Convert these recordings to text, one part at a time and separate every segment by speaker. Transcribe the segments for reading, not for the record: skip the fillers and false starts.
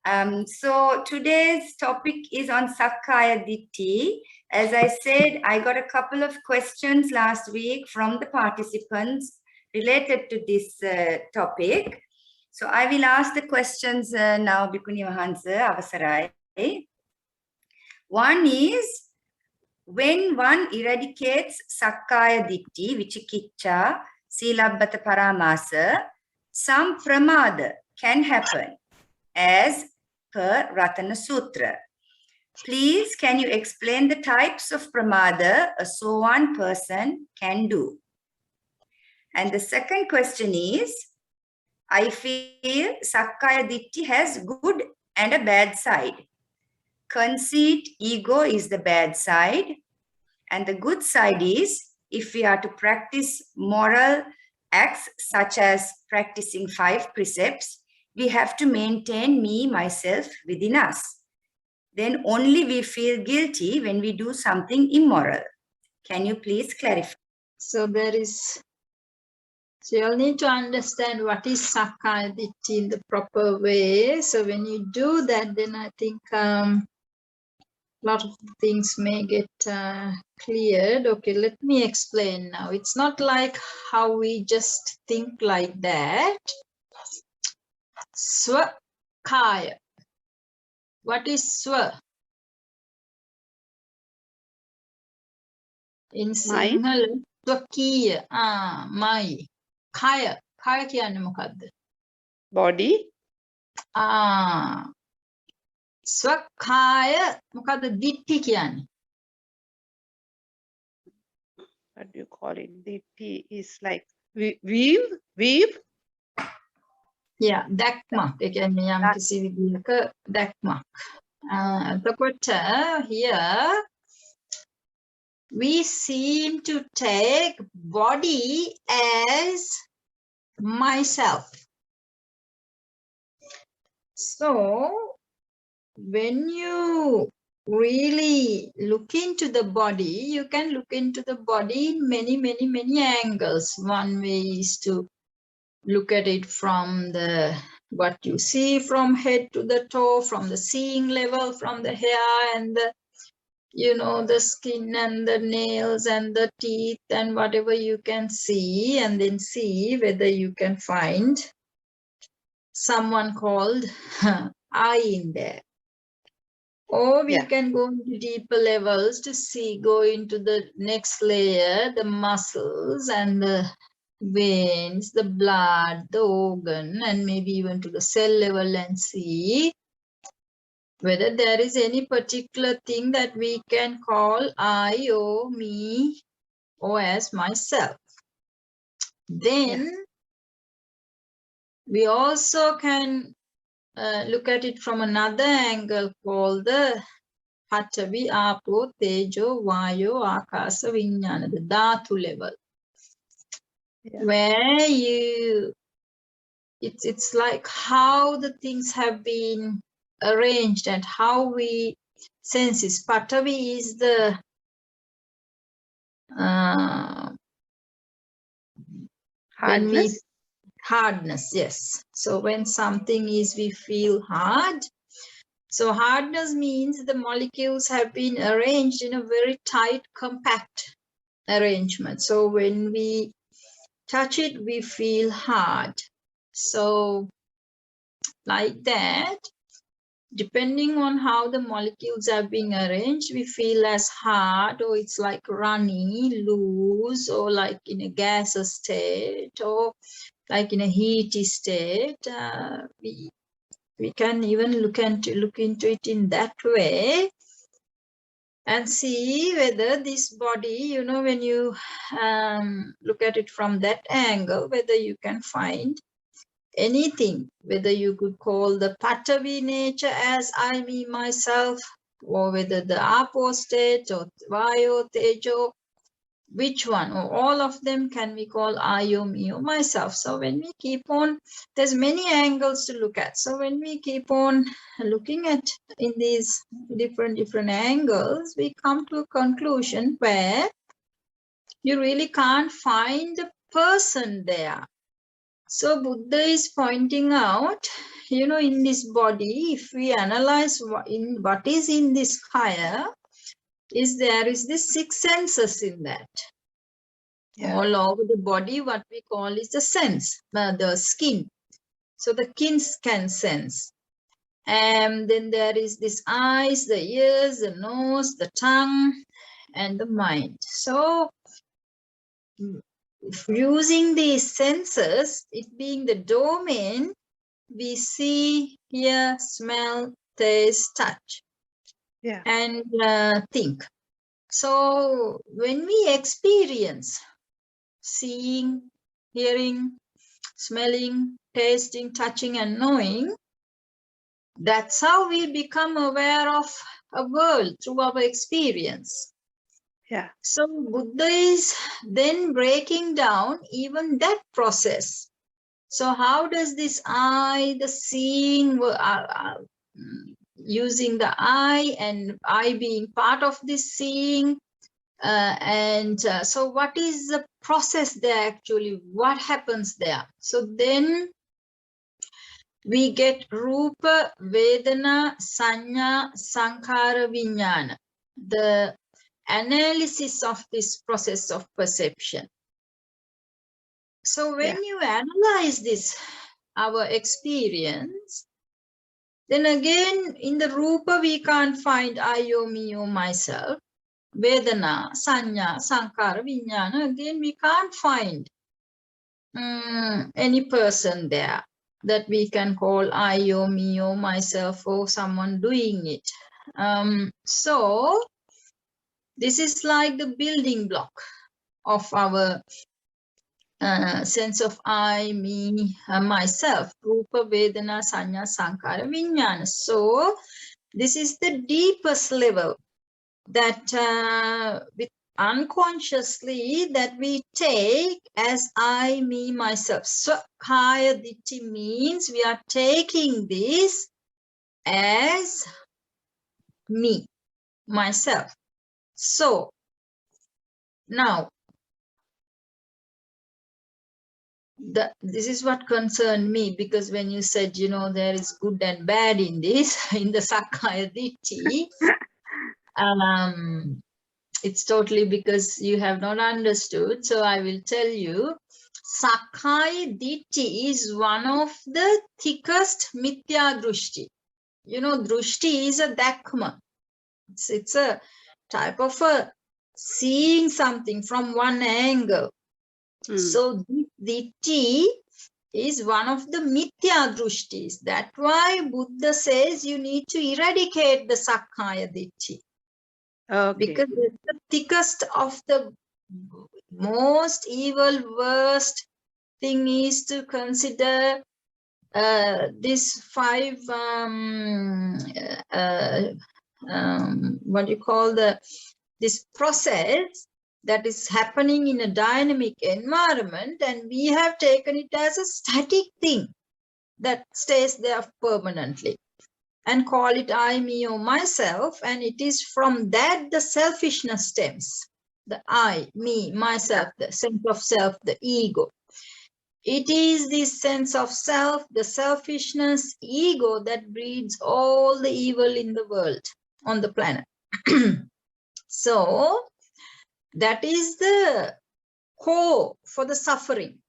Speaker 1: So today's topic is on Sakkaya Ditthi. As I said, I got a couple of questions last week from the participants related to this topic. So I will ask the questions now, Bhikkhuni Mahansa, Avasarai. One is, when one eradicates Sakkaya Ditthi, Vichikiccha, Silabbata Paramasa, some pramada can happen, as per Ratana Sutra. Please, can you explain the types of pramada a so one person can do? And the second question is, I feel Sakkaya Ditthi has good and a bad side. Conceit, ego is the bad side. And the good side is, if we are to practice moral acts such as practicing 5 precepts, we have to maintain me, myself within us. Then only we feel guilty when we do something immoral. Can you please clarify?
Speaker 2: So you'll need to understand what is Sakkaya Ditthi in the proper way. So when you do that, then I think a lot of things may get cleared. Okay, let me explain now. It's not like how we just think like that. Swakaya. What is swa? In Sinhala, swakiya. My. Kaya. Kaya kiyanne mokadda?
Speaker 3: Body.
Speaker 2: Swakaya mokadda ditti kiyanne?
Speaker 3: What do you call it? Ditthi is like weave.
Speaker 2: Yeah, දැක්මක්. ඒ කියන්නේ යම් කිසි විදිහක දැක්මක්. එතකොට here we seem to take body as myself. So when you really look into the body, you can look into the body in many angles. One way is to look at it from what you see from head to the toe, from the seeing level, from the hair and the, the skin and the nails and the teeth and whatever you can see, and then see whether you can find someone called I in there. Or we can go into deeper levels to go into the next layer, the muscles and the veins, the blood, the organ, and maybe even to the cell level and see whether there is any particular thing that we can call I or me or as myself. Then we also can look at it from another angle called the Patavi, Apo, Tejo, Vayo, Akasa, Vijnana, the Dhatu level. Where it's like how the things have been arranged and how we sense it. Patavi is the hardness, yes. So when something is, we feel hard. So hardness means the molecules have been arranged in a very tight, compact arrangement. So when we touch it, we feel hard. So like that, depending on how the molecules are being arranged, we feel as hard, or it's like runny, loose, or like in a gaseous state, or like in a heaty state. We can even look into it in that way and see whether this body, when you look at it from that angle, whether you can find anything, whether you could call the Patavi nature as I, me, myself, or whether the Apo state or Vayo, Tejo, which one or all of them can we call I or me or myself. So when we keep on, there's many angles to look at. So when we keep on looking at in these different angles, we come to a conclusion where you really can't find the person there. So Buddha is pointing out in this body, if we analyze what is in this kaya, there is this 6 senses in that.
Speaker 3: Yeah.
Speaker 2: All over the body, what we call is the sense, the skin. So the skin can sense. And then there is this eyes, the ears, the nose, the tongue, and the mind. So using these senses, it being the domain, we see, hear, smell, taste, touch,
Speaker 3: Yeah.
Speaker 2: and think. So when we experience seeing, hearing, smelling, tasting, touching, and knowing, that's how we become aware of a world through our experience.
Speaker 3: Yeah.
Speaker 2: So Buddha is then breaking down even that process. So how does this eye, the seeing, using the eye and eye being part of this seeing, so what is the process there actually? What happens there? So then we get Rupa, Vedana, Sanya, Sankhara, Vijnana, the analysis of this process of perception. So when you analyze this, our experience, then again in the Rupa we can't find I, O, me, O, myself. Vedana, Sanya, Sankhara, Vijnana, again we can't find any person there that we can call I, or me, or myself, or someone doing it. So this is like the building block of our sense of I, me, myself, Rupa, Vedana, Sanya, Sankhara, Vijnana. So this is the deepest level that with unconsciously that we take as I, me, myself. Sakkaya Ditthi means we are taking this as me, myself. So now this is what concerned me, because when you said, there is good and bad in this, in the Sakkaya Ditthi, it's totally because you have not understood. So I will tell you, Sakkaya Ditthi is one of the thickest mithya drushti. Drushti is a dakma. It's a type of a seeing something from one angle. So Ditthi is one of the mithya drushtis. That's why Buddha says you need to eradicate the Sakkaya Ditthi.
Speaker 3: Okay.
Speaker 2: Because it's the thickest of the most evil, worst thing is to consider this 5, what you call this process that is happening in a dynamic environment, and we have taken it as a static thing that stays there permanently, and call it I, me, or myself, and it is from that the selfishness stems. The I, me, myself, the sense of self, the ego. It is this sense of self, the selfishness, ego that breeds all the evil in the world, on the planet. So that is the core for the suffering.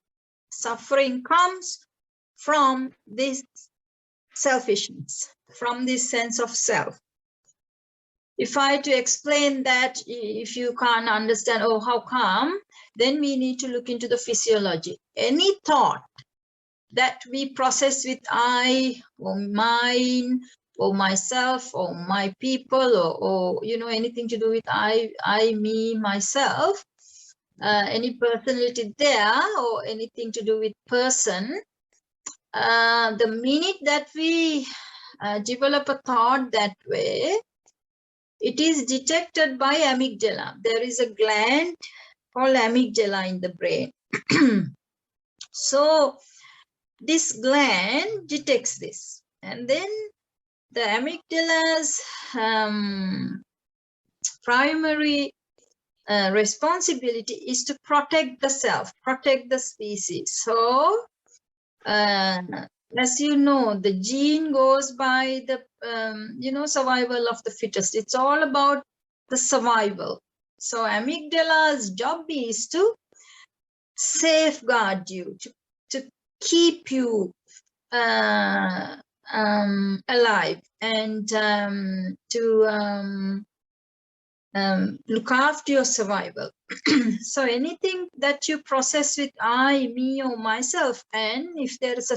Speaker 2: Suffering comes from this selfishness, from this sense of self. If I to explain that, if you can't understand, oh, how come, then we need to look into the physiology. Any thought that we process with I, or mine, or myself, or my people, or anything to do with I, me, myself, any personality there, or anything to do with person, the minute that we develop a thought that way, it is detected by amygdala. There is a gland called amygdala in the brain. So this gland detects this, and then the amygdala's primary responsibility is to protect the self, protect the species. So as you know, the gene goes by the, survival of the fittest. It's all about the survival. So amygdala's job is to safeguard you, to keep you alive, and to look after your survival. So anything that you process with I, me, or myself, and if there is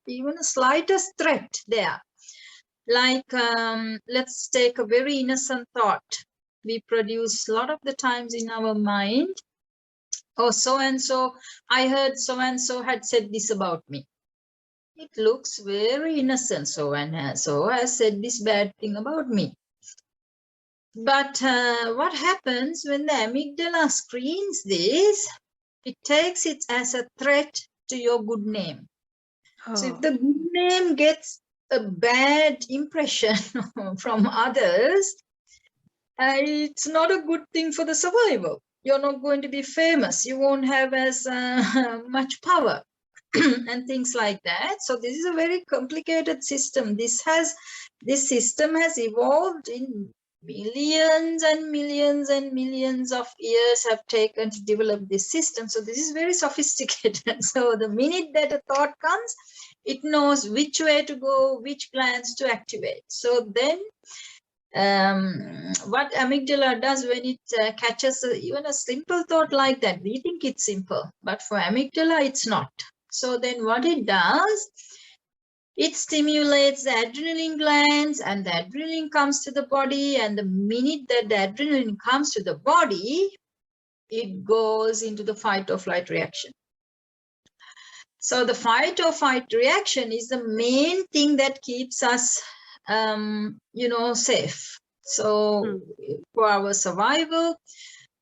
Speaker 2: even a slightest threat there, like let's take a very innocent thought we produce a lot of the times in our mind. Oh, so and so, I heard so and so had said this about me. It looks very innocent. So and so has said this bad thing about me. But what happens when the amygdala screens this? It takes it as a threat to your good name.
Speaker 3: Oh.
Speaker 2: So if the good name gets a bad impression from others, it's not a good thing for the survival. You're not going to be famous. You won't have as much power and things like that. So this is a very complicated system. This system has evolved in millions and millions and millions of years have taken to develop this system. So this is very sophisticated. So the minute that a thought comes, it knows which way to go, which glands to activate. So then what amygdala does when it catches even a simple thought like that, we think it's simple, but for amygdala, it's not. So then what it does, it stimulates the adrenaline glands, and the adrenaline comes to the body, and the minute that the adrenaline comes to the body, it goes into the fight or flight reaction. So the fight or flight reaction is the main thing that keeps us safe. So for our survival,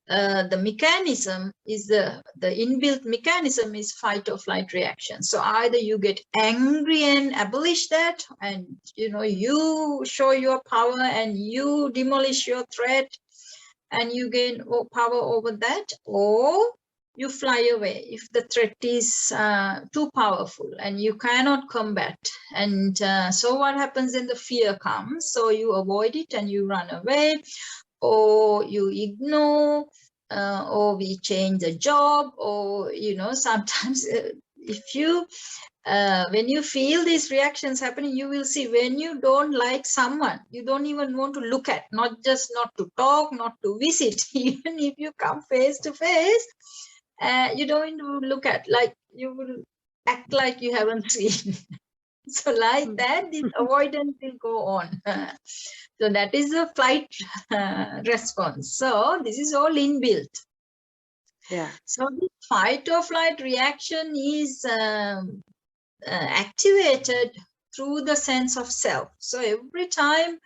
Speaker 2: the mechanism is the inbuilt mechanism is fight or flight reaction. So either you get angry and abolish that, and you show your power and you demolish your threat and you gain power over that, or you fly away if the threat is too powerful and you cannot combat. And so what happens when the fear comes? So you avoid it and you run away, or you ignore, or we change the job, or sometimes if you when you feel these reactions happening, you will see when you don't like someone, you don't even want to look at, not just not to talk, not to visit. Even if you come face to face, you don't look at, like you will act like you haven't seen. So like that, this avoidance will go on. So that is a flight response. So this is all inbuilt.
Speaker 3: Yeah.
Speaker 2: So the fight or flight reaction is activated through the sense of self. So every time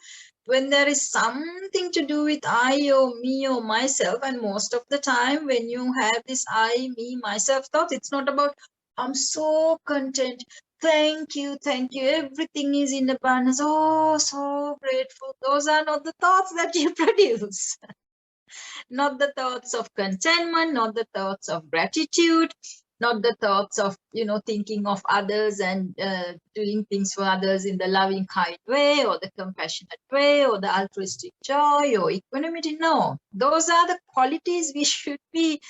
Speaker 2: when there is something to do with I or me or myself, and most of the time when you have this I, me, myself thoughts, it's not about I'm so content, thank you, everything is in abundance, oh, so grateful. Those are not the thoughts that you produce. Not the thoughts of contentment, not the thoughts of gratitude, not the thoughts of, thinking of others and doing things for others in the loving, kind way, or the compassionate way, or the altruistic joy, or equanimity. No, those are the qualities we should be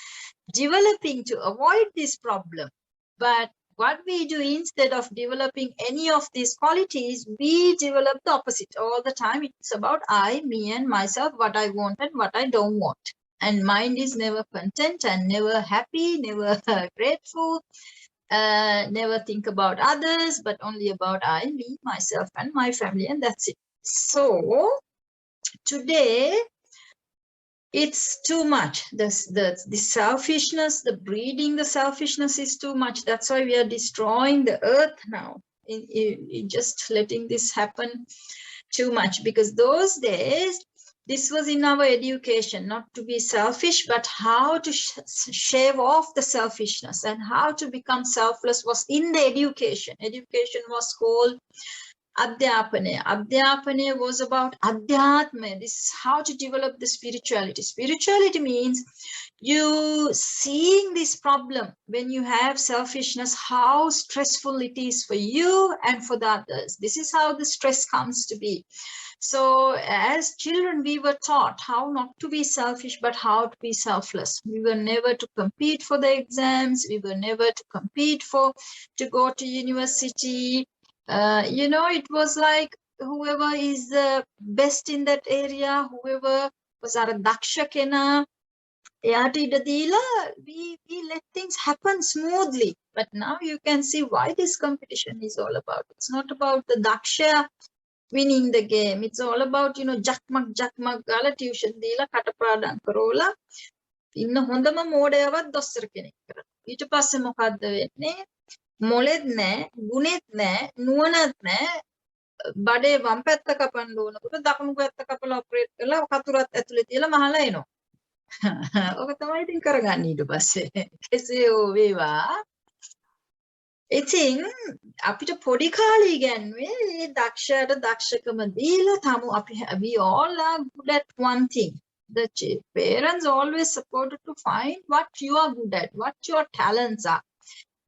Speaker 2: developing to avoid this problem. But what we do, instead of developing any of these qualities, we develop the opposite all the time. It's about I, me, and myself, what I want and what I don't want. And mind is never content and never happy, never grateful, never think about others, but only about I, me, myself, and my family, and that's it. So today, it's too much. The selfishness, the breeding, the selfishness is too much. That's why we are destroying the earth now, in just letting this happen too much. Because those days, this was in our education, not to be selfish, but how to shave off the selfishness and how to become selfless was in the education. Education was called Adhyapane. Adhyapane was about Adhyatma. This is how to develop the spirituality. Spirituality means you seeing this problem when you have selfishness, how stressful it is for you and for the others. This is how the stress comes to be. So as children, we were taught how not to be selfish, but how to be selfless. We were never to compete for the exams. We were never to compete to go to university. You know, it was like whoever is the best in that area, whoever was our daksha kena, we let things happen smoothly. But now you can see why this competition is all about. It's not about the daksha winning the game. It's all about, you know, jakmak gala tuition dila katapadan karola inna hondama modayawat dossara kenek කරා. ඊට පස්සේ මොකද්ද වෙන්නේ? මොලෙත් නැහැ, ගුණෙත් නැහැ, නුවණත් නැහැ. බඩේ වම් පැත්ත කපන්න ඕනකොට දකුණු පැත්ත කපලා ඔපරේට් කරලා කතුරත් ඇතුලේ තියලා මහලා එනවා. ඔක තමයි ඉතින් කරගන්නේ ඊට පස්සේ. කෙසේ හෝ වේවා. ඉතින් අපිට පොඩි කාලේ ඉගෙනුවේ මේ දක්ෂයට දක්ෂකම දීලා we all are good at one thing. The parents always supported to find what you are good at, what your talents are.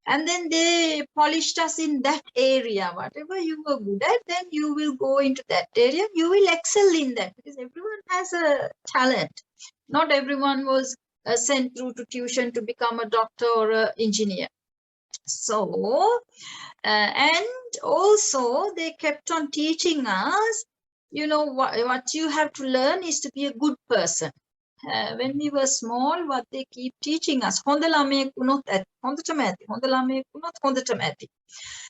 Speaker 2: And then they polished us in that area. Whatever you were good at, then you will go into that area. You will excel in that because everyone has a talent. Not everyone was sent through to tuition to become a doctor or an engineer. So, and also they kept on teaching us, you know, what you have to learn is to be a good person. When we were small, what they keep teaching us,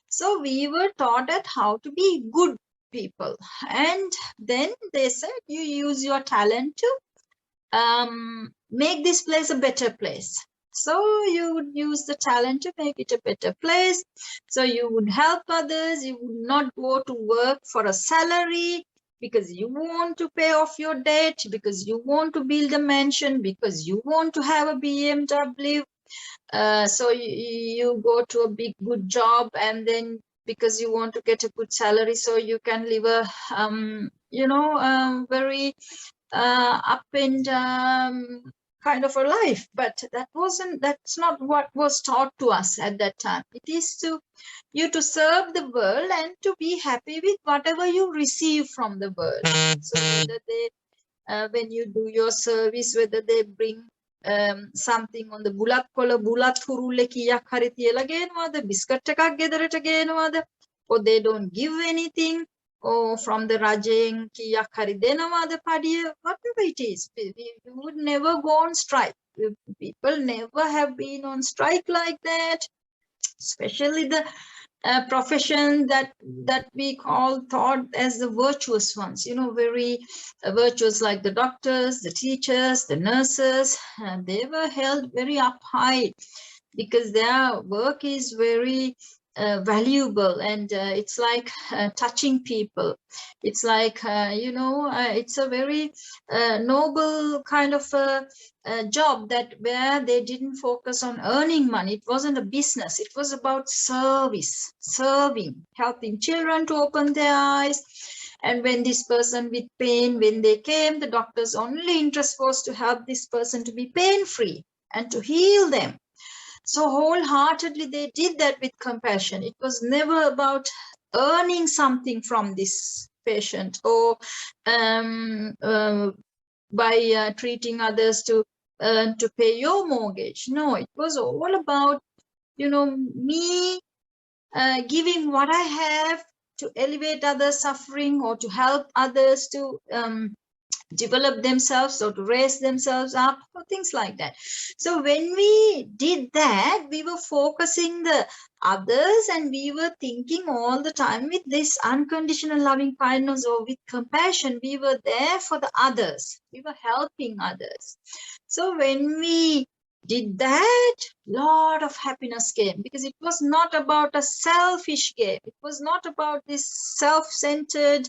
Speaker 2: so we were taught at how to be good people. And then they said, you use your talent to make this place a better place. So you would use the talent to make it a better place. So you would help others. You would not go to work for a salary because you want to pay off your debt, because you want to build a mansion, because you want to have a BMW. So you go to a big, good job, and then because you want to get a good salary, so you can live a, very up and kind of a life. But that's not what was taught to us at that time. It is to serve the world and to be happy with whatever you receive from the world. So whether they, when you do your service, whether they bring something on the bulat kola bulat hurulle kiyak hari tiyala genawada, biscuit ekak gedarata genawada, or they don't give anything, or from the rajeng kiyak hari denawada padiya, whatever it is. We would never go on strike. People never have been on strike like that, especially the profession that we thought as the virtuous ones, you know, very virtuous, like the doctors, the teachers, the nurses. They were held very up high because their work is very valuable, and it's like touching people. It's like it's a very noble kind of job where they didn't focus on earning money. It wasn't a business. It was about service, serving, helping children to open their eyes. And when this person with pain, when they came, the doctor's only interest was to help this person to be pain-free and to heal them. So wholeheartedly they did that with compassion. It was never about earning something from this patient or by treating others to pay your mortgage. No, it was all about, me giving what I have to elevate others' suffering or to help others to develop themselves or to raise themselves up, or things like that. So when we did that, we were focusing the others, and we were thinking all the time with this unconditional loving kindness or with compassion. We were there for the others. We were helping others. So when we did that, lot of happiness came, because it was not about a selfish game. It was not about this self-centered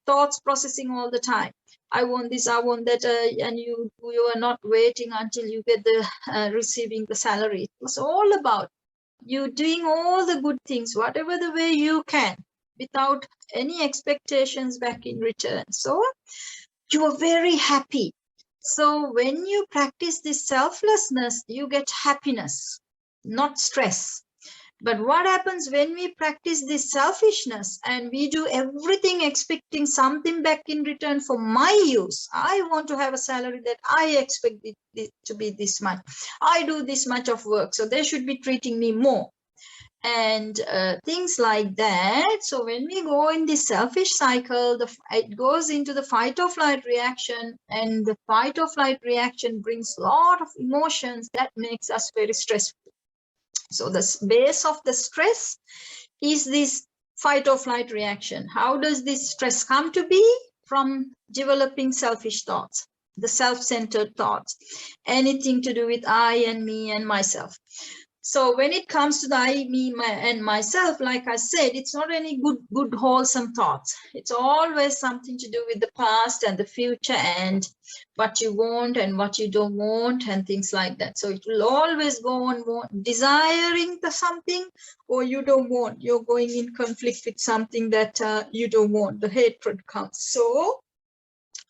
Speaker 2: thoughts processing all the time. I want this, I want that, and you are not waiting until you get the receiving the salary. It was all about you doing all the good things, whatever the way you can. without any expectations back in return. So you are very happy. So when you practice this selflessness, you get happiness, not stress. But what happens when we practice this selfishness and we do everything expecting something back in return for my use? I want to have a salary that I expect it to be this much. I do this much of work, so they should be treating me more. And things like that. So when we go in this selfish cycle, it goes into the fight or flight reaction, and the fight or flight reaction brings a lot of emotions that makes us very stressful. So the base of the stress is this fight or flight reaction. How does this stress come to be? From developing selfish thoughts, the self-centered thoughts, anything to do with I and me and myself. So when it comes to the I, me, and myself, like I said, it's not any good wholesome thoughts. It's always something to do with the past and the future and what you want and what you don't want and things like that. So it will always go on desiring the something, or you don't want. You're going in conflict with something that you don't want. The hatred comes. So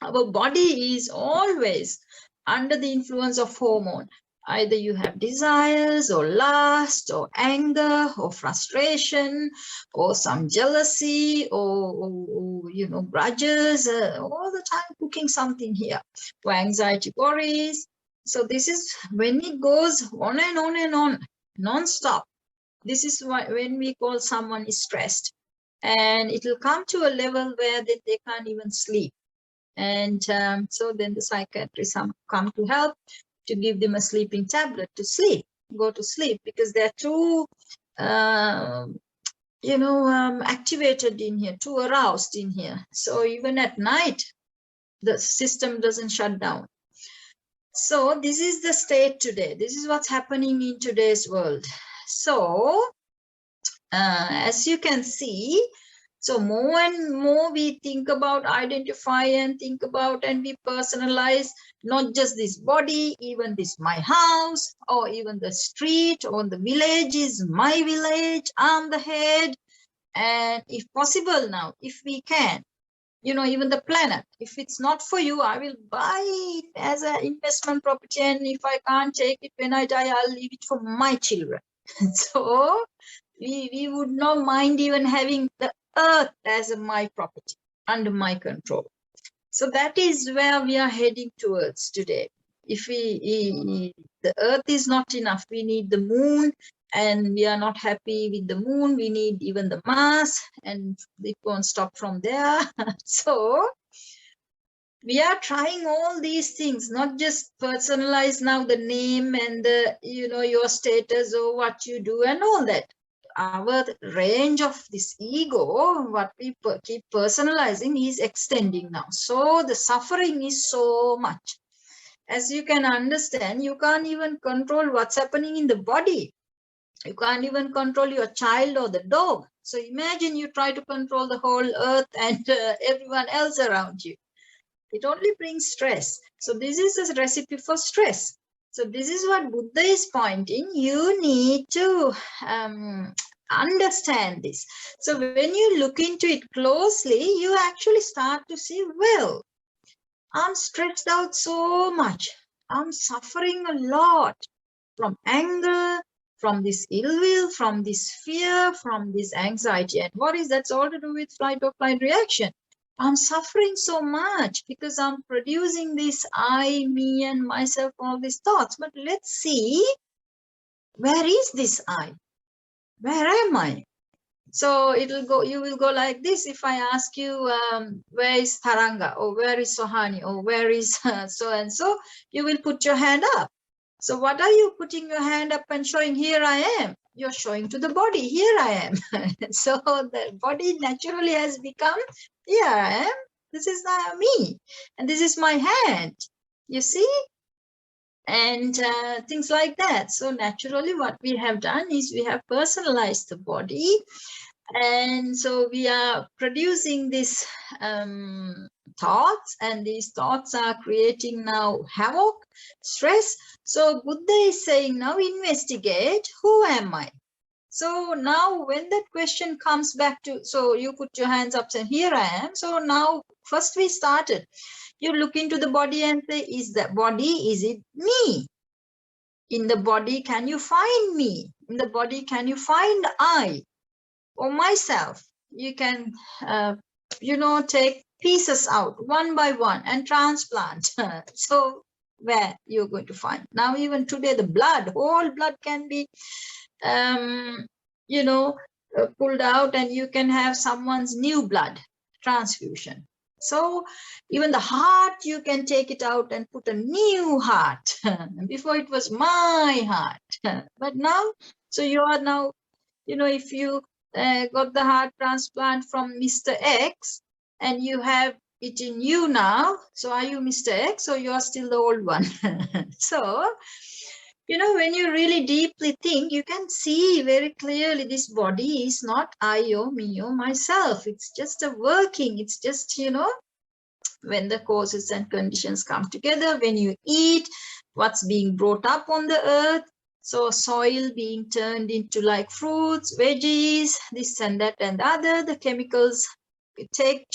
Speaker 2: our body is always under the influence of hormone. Either you have desires or lust or anger or frustration or some jealousy or you know, grudges, all the time cooking something here, or anxiety, worries. So this is when it goes on and on and on, non-stop. This is why when we call someone is stressed, and it will come to a level where they can't even sleep. And so then the psychiatrists come to help, to give them a sleeping tablet to sleep, go to sleep, because they're too, activated in here, too aroused in here. So even at night, the system doesn't shut down. So this is the state today. This is what's happening in today's world. So as you can see, so more and more we think about, identify and think about, and we personalize not just this body, even this my house, or even the street, or the village is my village, I'm the head. And if possible now, if we can, you know, even the planet, if it's not for you, I will buy it as an investment property. And if I can't take it when I die, I'll leave it for my children. So we would not mind even having the earth as my property, under my control. So that is where we are heading towards today. If the earth is not enough, we need the moon, and we are not happy with the moon, we need even the Mars, and it won't stop from there. So we are trying all these things, not just personalize now the name and the, you know, your status or what you do and all that. Our range of this ego, what we keep personalizing, is extending now. So the suffering is so much. As you can understand, you can't even control what's happening in the body. You can't even control your child or the dog. So imagine you try to control the whole earth and everyone else around you. It only brings stress. So this is a recipe for stress. So this is what Buddha is pointing. You need to understand this. So when you look into it closely, you actually start to see, well, I'm stretched out so much. I'm suffering a lot from anger, from this ill will, from this fear, from this anxiety. And what is that's all to do with flight or flight reaction. I'm suffering so much because I'm producing this I, me, and myself, all these thoughts. But let's see, where is this I? Where am I? So it'll go, you will go like this. If I ask you, where is Taranga, or where is Sohani, or where is so and so, you will put your hand up. So what are you putting your hand up and showing? Here I am. You're showing to the body, here I am. So the body naturally has become, here I am. This is me. And this is my hand. You see? And things like that. So naturally what we have done is we have personalized the body. And so we are producing these thoughts, and these thoughts are creating now havoc, stress. So Buddha is saying now, investigate, who am I? So now when that question comes back to, so you put your hands up and here I am. So now first we started. You look into the body and say, is that body, is it me? In the body, can you find me? In the body, can you find I or myself? You can, take pieces out one by one and transplant. So where you're going to find? Now even today, the blood, whole blood can be, pulled out and you can have someone's new blood transfusion. So even the heart, you can take it out and put a new heart. Before it was my heart. But now, so you are now, if you got the heart transplant from Mr. X and you have it in you now, so are you Mr. X or you are still the old one? So, when you really deeply think, you can see very clearly this body is not I or me or myself. It's just a working. It's just, when the causes and conditions come together, when you eat, what's being brought up on the earth. So soil being turned into like fruits, veggies, this and that and the other, the chemicals they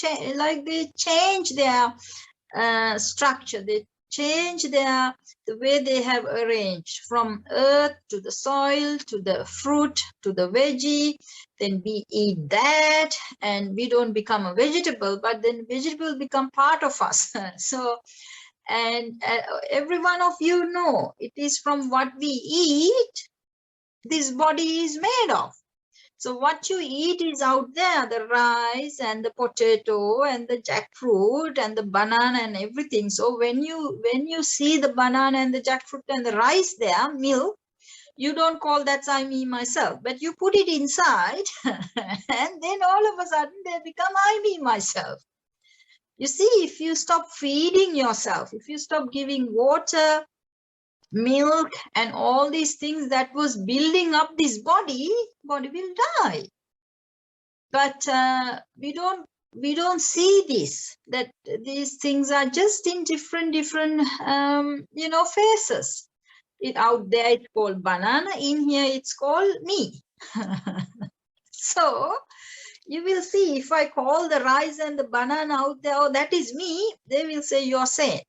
Speaker 2: change their structure. They change the way they have arranged from earth to the soil, to the fruit, to the veggie. Then we eat that and we don't become a vegetable, but then vegetable become part of us. So, and every one of you know, it is from what we eat, this body is made of. So what you eat is out there, the rice and the potato and the jackfruit and the banana and everything. So when you see the banana and the jackfruit and the rice there, milk, you don't call that I, me, myself, but you put it inside and then all of a sudden they become I, me, myself. You see, if you stop feeding yourself, if you stop giving water, milk and all these things that was building up this body will die. But we don't see this, that these things are just in different phases. Out there it's called banana, in here it's called me. So you will see, if I call the rice and the banana out there, oh, that is me, they will say you're sane.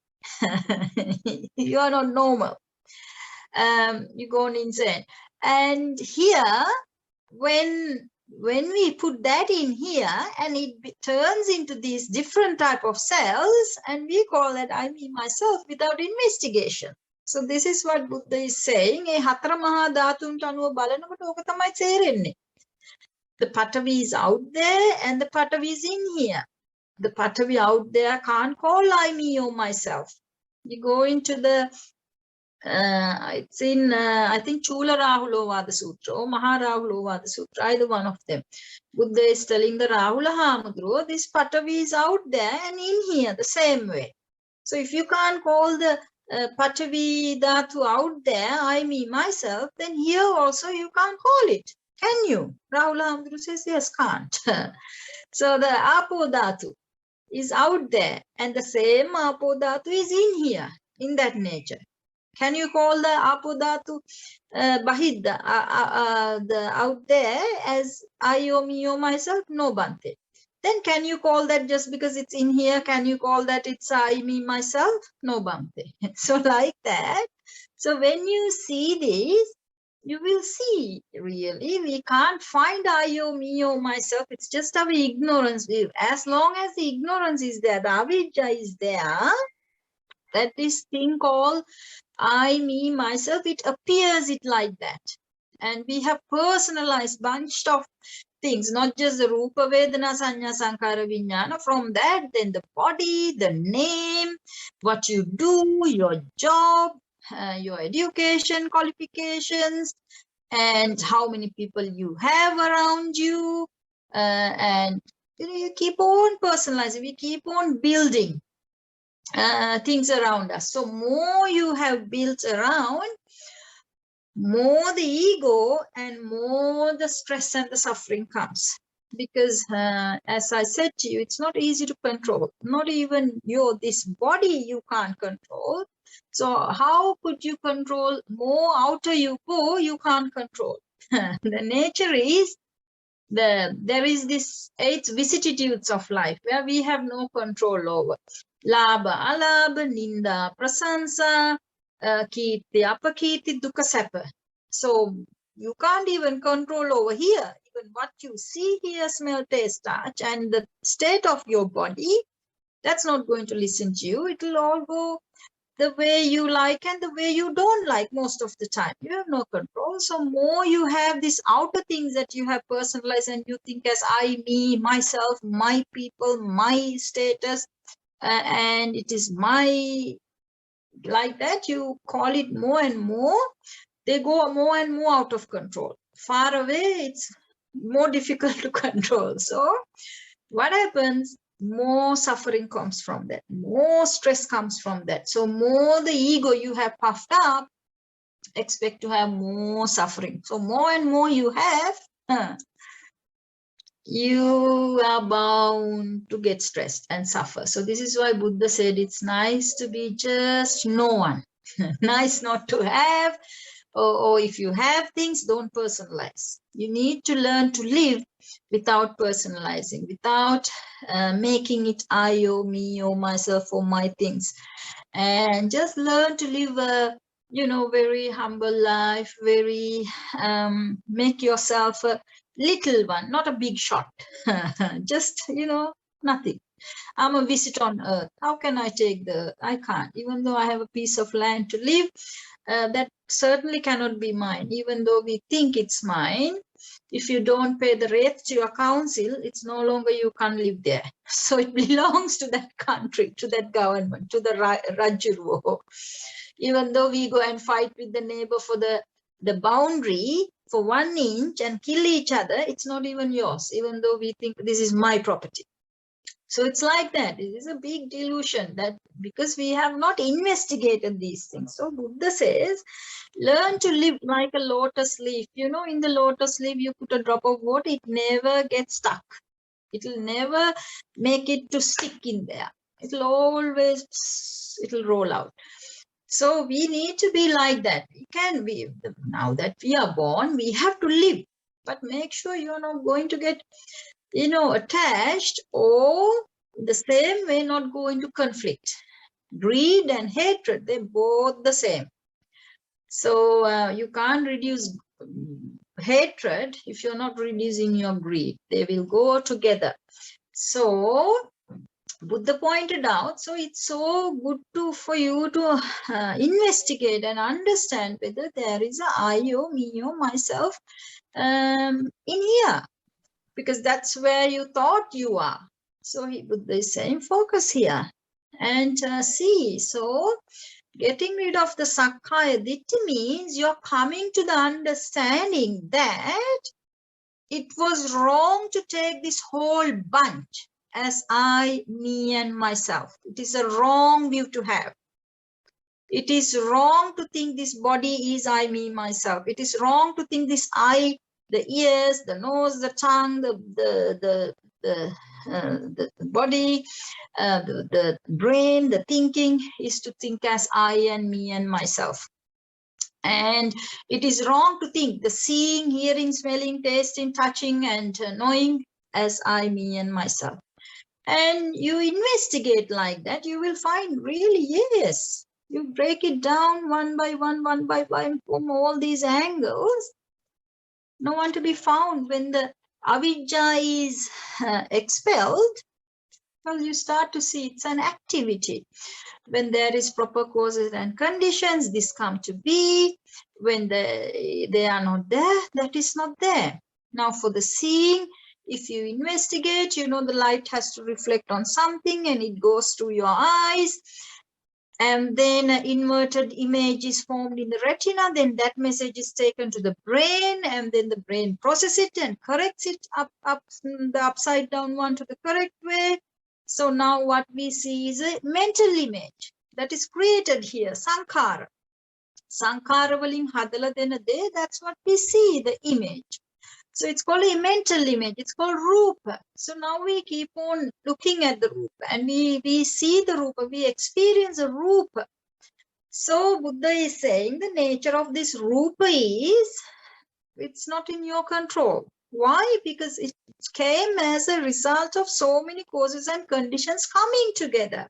Speaker 2: You are not normal. You're going insane. And here, when we put that in here and it turns into these different type of cells, and we call that I, me, myself without investigation. So this is what Buddha is saying. The Patavi is out there and the Patavi is in here. The Patavi out there can't call I, me, or myself. You go into the it's in, I think, Chula Rahulovada Sutra or Maharahulovada Sutra, either one of them. Buddha is telling the Rahula Hamudro, this Patavi is out there and in here the same way. So if you can't call the Patavi Dhatu out there, I, me, myself, then here also you can't call it. Can you? Rahula Hamudro says, yes, can't. So the Apo Dhatu is out there and the same Apo Dhatu is in here, in that nature. Can you call the Apodhatu Bahidda out there as I, or me, or myself? No, Bante. Then can you call that just because it's in here? Can you call that it's I, me, myself? No, Bante. So like that. So when you see this, you will see really we can't find I, or me, or myself. It's just our ignorance. As long as the ignorance is there, the avidya is there, that this thing called I, me, myself, it appears it like that. And we have personalized bunch of things, not just the Rupa, Vedana, Sanya, Sankara, Vijnana. From that, then the body, the name, what you do, your job, your education, qualifications, and how many people you have around you. And you keep on personalizing, we keep on building things around us. So more you have built around, more the ego and more the stress and the suffering comes. Because as I said to you, it's not easy to control. Not even this body you can't control. So how could you control? More outer you go, you can't control. The nature is there is this 8 vicissitudes of life where we have no control over. Labha, alabha, ninda, prasansa, kirti, apakirti, dukkha, sapha. So you can't even control over here. Even what you see, hear, smell, taste, touch, and the state of your body, that's not going to listen to you. It will all go the way you like and the way you don't like most of the time. You have no control. So more you have these outer things that you have personalized and you think as I, me, myself, my people, my status, and it is my, like that, you call it more and more. They go more and more out of control. Far away, it's more difficult to control. So what happens? More suffering comes from that. More stress comes from that. So more the ego you have puffed up, expect to have more suffering. So more and more you have, you are bound to get stressed and suffer. So this is why Buddha said it's nice to be just no one. Nice not to have, or if you have things, don't personalize. You need to learn to live without personalizing, without making it I or me or myself or my things. And just learn to live a, very humble life, very, make yourself a little one, not a big shot. Just, nothing. I'm a visit on earth. How can I take the earth? I can't. Even though I have a piece of land to live, that certainly cannot be mine. Even though we think it's mine, if you don't pay the rates to your council, it's no longer you can't live there. So it belongs to that country, to that government, to the Rajuru. Even though we go and fight with the neighbor for the boundary for 1 inch and kill each other, it's not even yours, even though we think this is my property. So it's like that. It is a big delusion that because we have not investigated these things. So Buddha says, learn to live like a lotus leaf. In the lotus leaf, you put a drop of water, it never gets stuck. It will never make it to stick in there. It will always, it will roll out. So we need to be like that. We can be, now that we are born, we have to live. But make sure you're not going to get attached, or the same way not go into conflict. Greed and hatred, they're both the same. So you can't reduce hatred if you're not reducing your greed. They will go together. So Buddha pointed out, so it's so good for you to investigate and understand whether there is a I or me or myself in here. Because that's where you thought you are. So Buddha is saying, focus here and see. So getting rid of the Sakkaya Ditthi means you're coming to the understanding that it was wrong to take this whole bunch as I, me, and myself. It is a wrong view to have. It is wrong to think this body is I, me, myself. It is wrong to think this I, the ears, the nose, the tongue, the body, the brain, the thinking is to think as I and me and myself. And it is wrong to think the seeing, hearing, smelling, tasting, touching, and knowing as I, me, and myself. And you investigate like that, you will find really, yes, you break it down one by one from all these angles. No one to be found. When the avijja is expelled, well, you start to see it's an activity. When there is proper causes and conditions, this come to be. When they are not there, that is not there. Now for the seeing, if you investigate, the light has to reflect on something and it goes to your eyes. And then an inverted image is formed in the retina, then that message is taken to the brain, and then the brain processes it and corrects it the upside down one to the correct way. So now what we see is a mental image that is created here, sankhara. Sankhara valing hadala dena de, that's what we see, the image. So it's called a mental image. It's called rupa. So now we keep on looking at the rupa and we see the rupa. We experience a rupa. So Buddha is saying the nature of this rupa is It's not in your control. Why? Because it came as a result of so many causes and conditions coming together.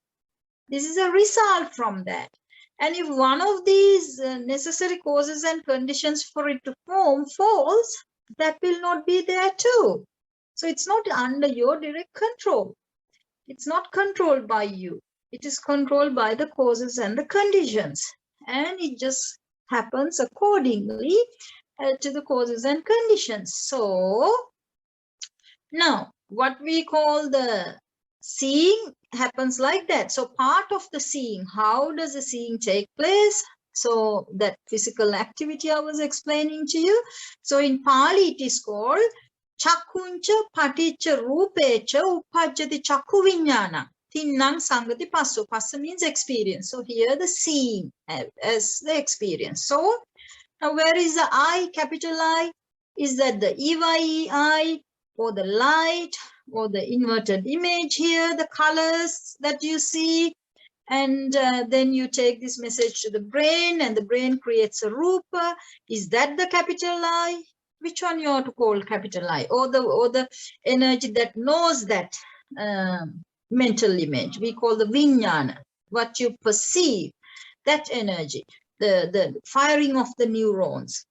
Speaker 2: This is a result from that. And if one of these necessary causes and conditions for it to form falls, that will not be there too. So it's not under your direct control. It's not controlled by you. It is controlled by the causes and the conditions. And it just happens accordingly to the causes and conditions. So now what we call the seeing happens like that. So part of the seeing, how does the seeing take place? So that physical activity I was explaining to you. So in Pali it is called Chakkuncha paticca rupecha uppajjati chakku viññāna. Tinnang sangati passo. Passa means experience. So here the seeing as the experience. So now where is the I, capital I? Is that the EYEI or the light or the inverted image here, the colors that you see? And then you take this message to the brain and the brain creates a rupa. Is that the capital I? Which one you ought to call capital I? Or the energy that knows that mental image. We call the viññāna, what you perceive, that energy, the firing of the neurons,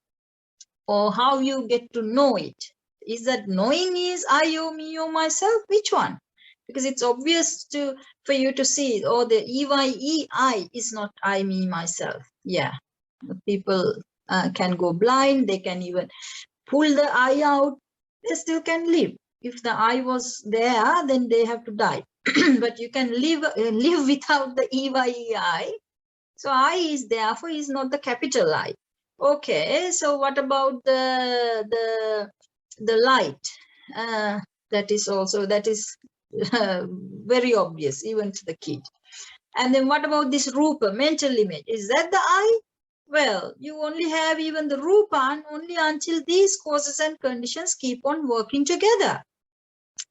Speaker 2: or how you get to know it. Is that knowing is I, you, me, you, myself? Which one? Because it's obvious for you to see, or the EYEI is not I, me, myself. Yeah, people can go blind. They can even pull the eye out. They still can live. If the eye was there, then they have to die. But you can live without the EYEI. So I is therefore is not the capital I. Okay, so what about the light? That is very obvious even to the kid. And then what about this rupa, mental image? Is that the I? Well, you only have even the rupa only until these causes and conditions keep on working together.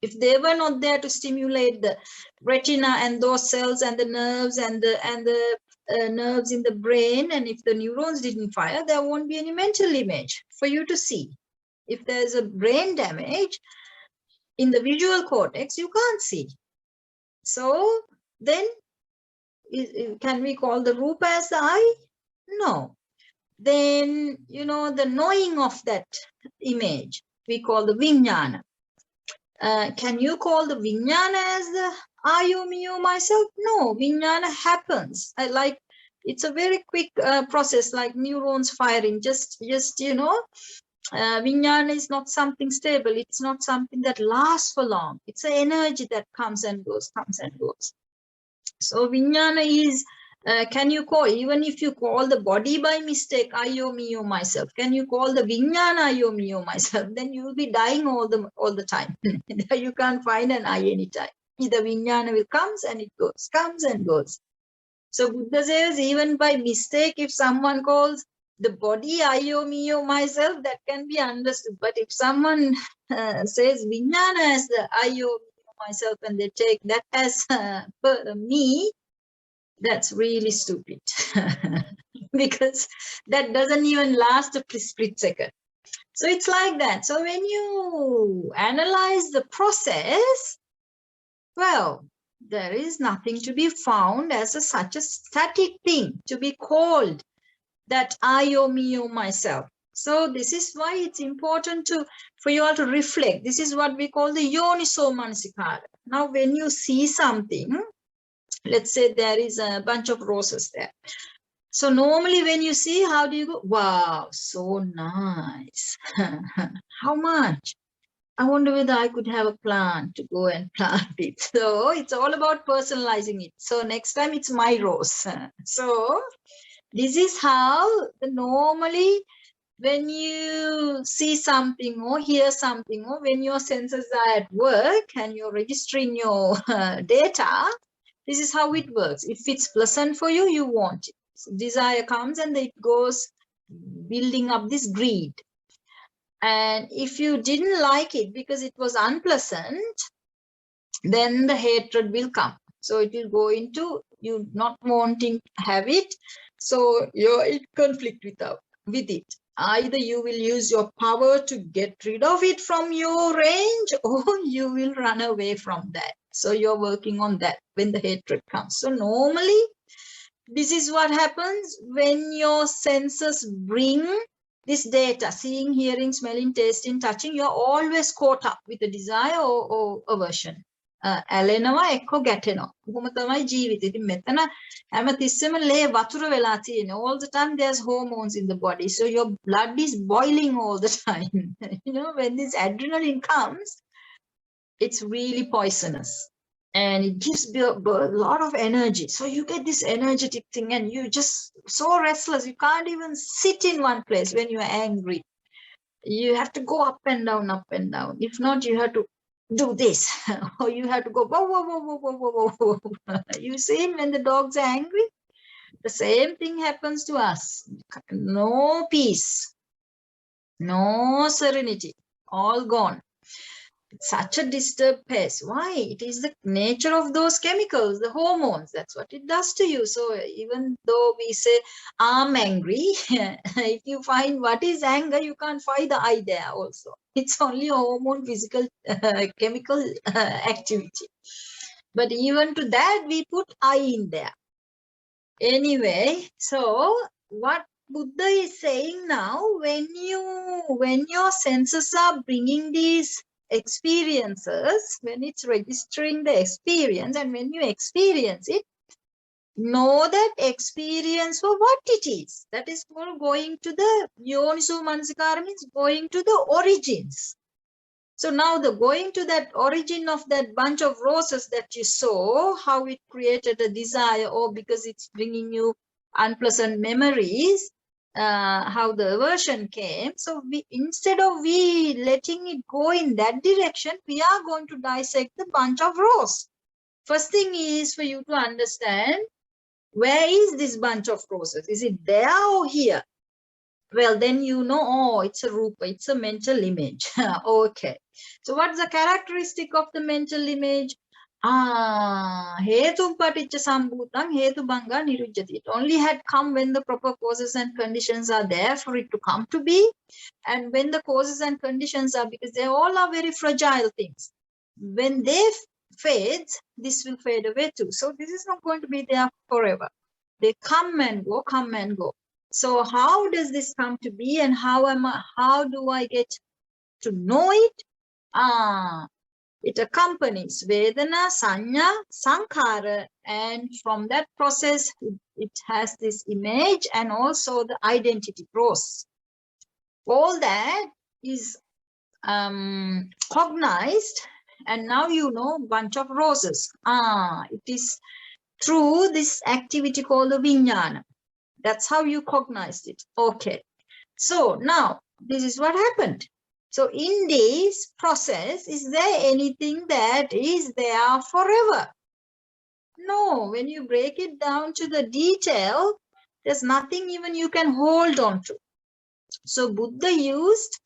Speaker 2: If they were not there to stimulate the retina and those cells and the nerves and the nerves in the brain, and if the neurons didn't fire, there won't be any mental image for you to see. If there's a brain damage in the visual cortex, you can't see. So then, can we call the rupa as the I? No. Then, the knowing of that image, we call the viññāna. Can you call the viññāna as the I, you, me, you, myself? No, viññāna happens. It's a very quick process, like neurons firing. Viññāna is not something stable. It's not something that lasts for long. It's an energy that comes and goes, comes and goes. So viññāna is, can you call, even if you call the body by mistake, I, you, me, you, myself, can you call the viññāna I, you, me, you, myself? Then you will be dying all the time. You can't find an I anytime. The viññāna will comes and it goes, comes and goes. So Buddha says, even by mistake, if someone calls the body I, you, me, you, myself, that can be understood. But if someone says viññāna as the I, you, me, you, myself, and they take that as me, that's really stupid. Because that doesn't even last a split second. So it's like that. So when you analyze the process, well, there is nothing to be found as such a static thing to be called that I, or me, or myself. So this is why it's important for you all to reflect. This is what we call the yoniso manasikara. Now, when you see something, let's say there is a bunch of roses there. So normally when you see, how do you go? Wow, so nice. How much? I wonder whether I could have a plant to go and plant it. So it's all about personalizing it. So next time it's my rose. So this is how normally when you see something or hear something, or when your senses are at work and you're registering your data, this is how it works. If it's pleasant for you, you want it. So desire comes and it goes building up this greed. And if you didn't like it because it was unpleasant, then the hatred will come. So it will go into you not wanting to have it. So you're in conflict with it. Either you will use your power to get rid of it from your range, or you will run away from that. So you're working on that when the hatred comes. So normally, this is what happens when your senses bring this data, seeing, hearing, smelling, tasting, touching, you're always caught up with a desire or aversion. ඇලෙනවා එක්ක ගැටෙනවා. කොහොම තමයි ජීවිතේ. ඉතින් මෙතන හැමතිස්සෙම ලේ වතුර වෙලා තියෙන. All the time there's hormones in the body. So your blood is boiling all the time. You know, when this adrenaline comes, it's really poisonous. And it gives a lot of energy. So you get this energetic thing and you just so restless. You can't even sit in one place when you're angry. You have to go up and down, up and down. If not, you have to do this, or you have to go, whoa, whoa, whoa, whoa, whoa, whoa, whoa. You see, when the dogs are angry, the same thing happens to us. No peace, no serenity, all gone. It's such a disturbed pace. Why? It is the nature of those chemicals, the hormones. That's what it does to you. So even though we say, I'm angry, if you find what is anger, you can't find the I there also. It's only a hormone, physical, chemical activity. But even to that, we put I in there. Anyway, so what Buddha is saying now, when your senses are bringing these experiences, when it's registering the experience, and when you experience it, know that experience for what it is. That is called going to the Yoniso Manasikara, means going to the origins. So now the going to that origin of that bunch of roses that you saw, how it created a desire, or because it's bringing you unpleasant memories, how the aversion came. So instead of letting it go in that direction, we are going to dissect the bunch of roses. First thing is for you to understand, where is this bunch of roses? Is it there or here? Well, then you know, oh, it's a rupa, it's a mental image. Okay. So what's the characteristic of the mental image? Hetu paticca sambhutang hetu bhanga nirujjati. It only had come when the proper causes and conditions are there for it to come to be. And when the causes and conditions are, because they all are very fragile things. When they fade, this will fade away too. So this is not going to be there forever. They come and go, come and go. So how does this come to be, and how do I get to know it? It accompanies Vedana, Sanya, Sankhara, and from that process, it has this image and also the identity process. All that is cognized, and now you know bunch of roses. It is through this activity called the Vijnana. That's how you cognized it. Okay. So now this is what happened. So in this process, is there anything that is there forever? No. When you break it down to the detail, there's nothing even you can hold on to. So Buddha used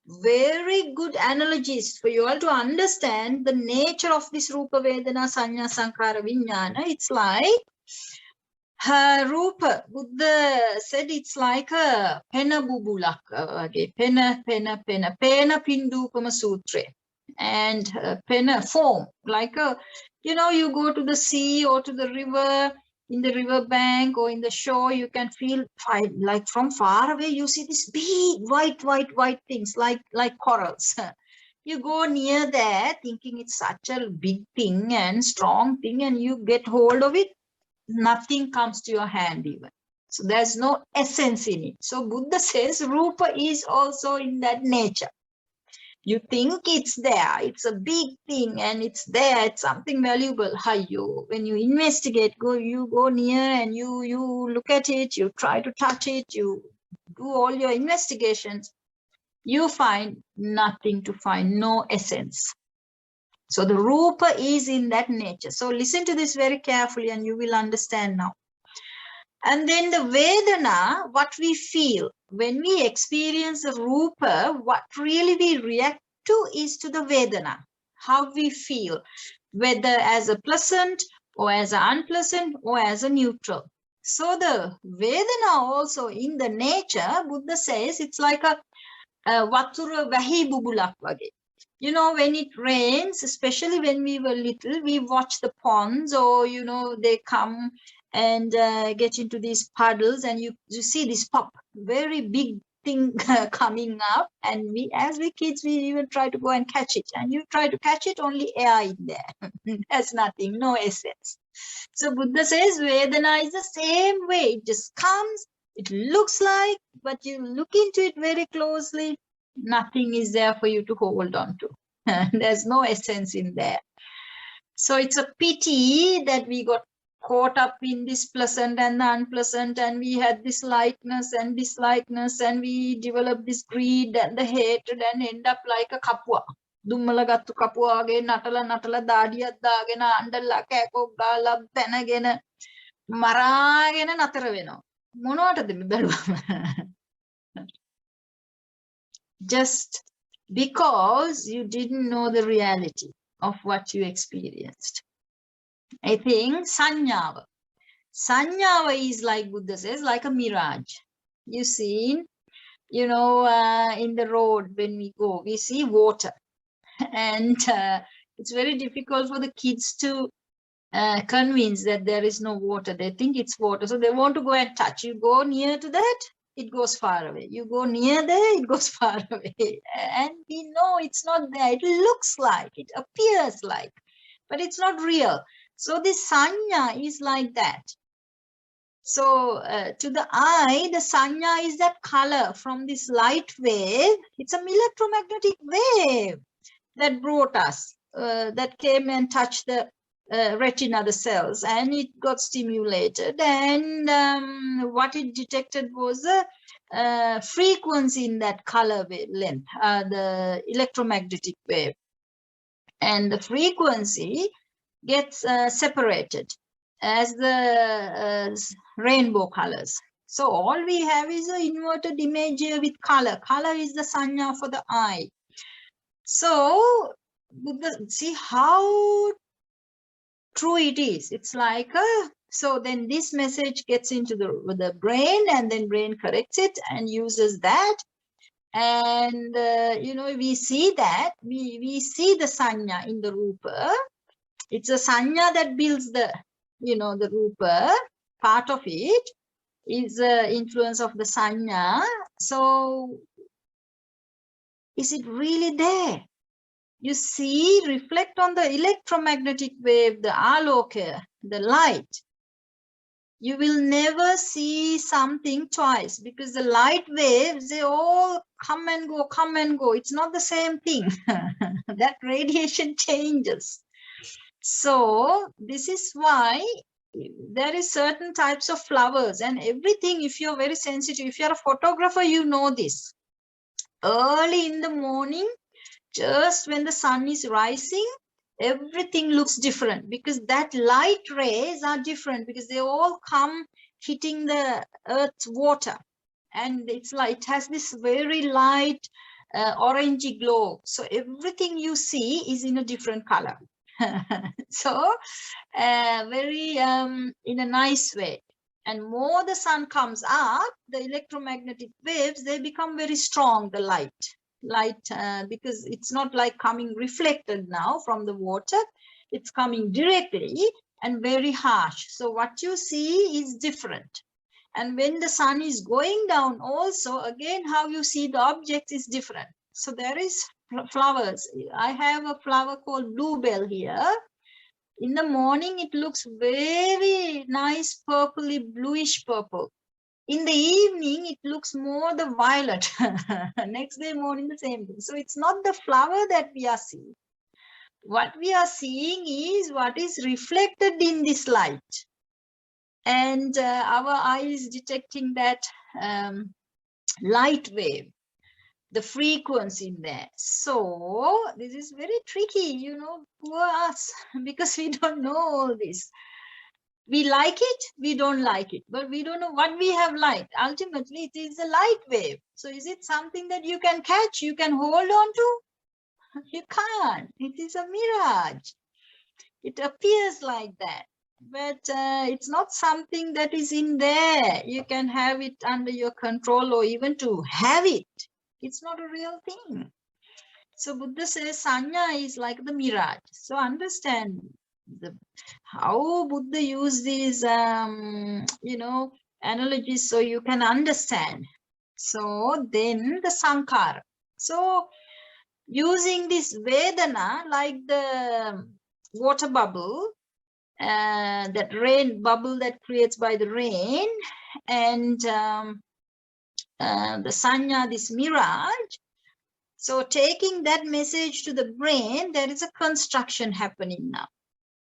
Speaker 2: very good analogies for you all to understand the nature of this Rupa, Vedana, Sanya, Sankhara, Vijnana. It's like Rupa, Buddha said it's like a pena bubulak, pena pindupama sutra, and pena form, like a, you know, you go to the sea or to the river, in the river bank or in the shore, you can feel like from far away, you see these big white things like corals. You go near there thinking it's such a big thing and strong thing, and you get hold of it, nothing comes to your hand even. So there's no essence in it. So Buddha says Rupa is also in that nature. You think it's there, it's a big thing and it's there, it's something valuable. When you investigate, you go near and you look at it, you try to touch it, you do all your investigations, you find nothing to find, no essence. So the Rupa is in that nature. So listen to this very carefully and you will understand now. And then the Vedana, what we feel, when we experience the Rupa, what really we react to is to the Vedana, how we feel, whether as a pleasant or as an unpleasant or as a neutral. So the Vedana also in the nature, Buddha says it's like a Vatura Vahi Bubulak wage. You know, when it rains, especially when we were little, we watch the ponds, or, you know, they come and get into these puddles, and you see this pop, very big thing coming up, and we, as we kids, we even try to go and catch it, and you try to catch it, only air in there. There's nothing, no essence. So Buddha says Vedana is the same way. It just comes, it looks like, but you look into it very closely, nothing is there for you to hold on to. There's no essence in there. So it's a pity that we got caught up in this pleasant and the unpleasant, and we had this likeness and dislikeness, and we developed this greed and the hatred, and end up like a kapua. Dummala gattu kapuwage natala dadiyak dagena andalla kæකොක් ගාලා පැනගෙන මරාගෙන නතර වෙනවා. මොනවටද මේ බැලුවම? Just because you didn't know the reality of what you experienced. I think Sanyava is, like Buddha says, like a mirage. You see, you know, in the road when we go, we see water. And it's very difficult for the kids to convince that there is no water. They think it's water, so they want to go and touch. You go near to that, it goes far away. You go near there, it goes far away. And we know it's not there. It looks like, it appears like, but it's not real. So this sanya is like that. So to the eye, the sanya is that color from this light wave. It's an electromagnetic wave that brought us, that came and touched the retina, the cells, and it got stimulated, and what it detected was a frequency in that color length, the electromagnetic wave, and the frequency gets separated as the rainbow colors. So all we have is an inverted image here with color. Color is the sanya for the eye. So see how true it is. It's like so then this message gets into the brain, and then brain corrects it and uses that, and you know, we see that we see the sanya in the rupa. It's a sanya that builds the, you know, the rupa. Part of it is influence of the sanya. So is it really there? You see, reflect on the electromagnetic wave, the aloka, the light. You will never see something twice, because the light waves, they all come and go, come and go. It's not the same thing. That radiation changes. So this is why there is certain types of flowers and everything. If you're very sensitive, if you're a photographer, you know this. Early in the morning, just when the sun is rising, everything looks different, because that light rays are different, because they all come hitting the earth's water, and it's like, it has this very light orangey glow. So everything you see is in a different color. So very in a nice way. And more the sun comes up, the electromagnetic waves, they become very strong, the light, because it's not like coming reflected now from the water. It's coming directly and very harsh. So what you see is different. And when the sun is going down also, again, how you see the object is different. So there is flowers. I have a flower called bluebell here. In the morning, it looks very nice, purpley, bluish purple. In the evening, it looks more the violet. Next day morning, the same thing. So it's not the flower that we are seeing. What we are seeing is what is reflected in this light. And our eye is detecting that light wave, the frequency in there. So this is very tricky, you know, poor us, because we don't know all this. We like it, we don't like it, but we don't know what we have liked. Ultimately, it is a light wave. So is it something that you can catch, you can hold on to? You can't. It is a mirage. It appears like that. but it's not something that is in there. You can have it under your control, or even to have it. It's not a real thing. So Buddha says sanya is like the mirage. So understand how Buddha used these, analogies so you can understand. So then the sankhara. So using this Vedana like the water bubble, that rain bubble that creates by the rain, and the sanya, this mirage. So taking that message to the brain, there is a construction happening now.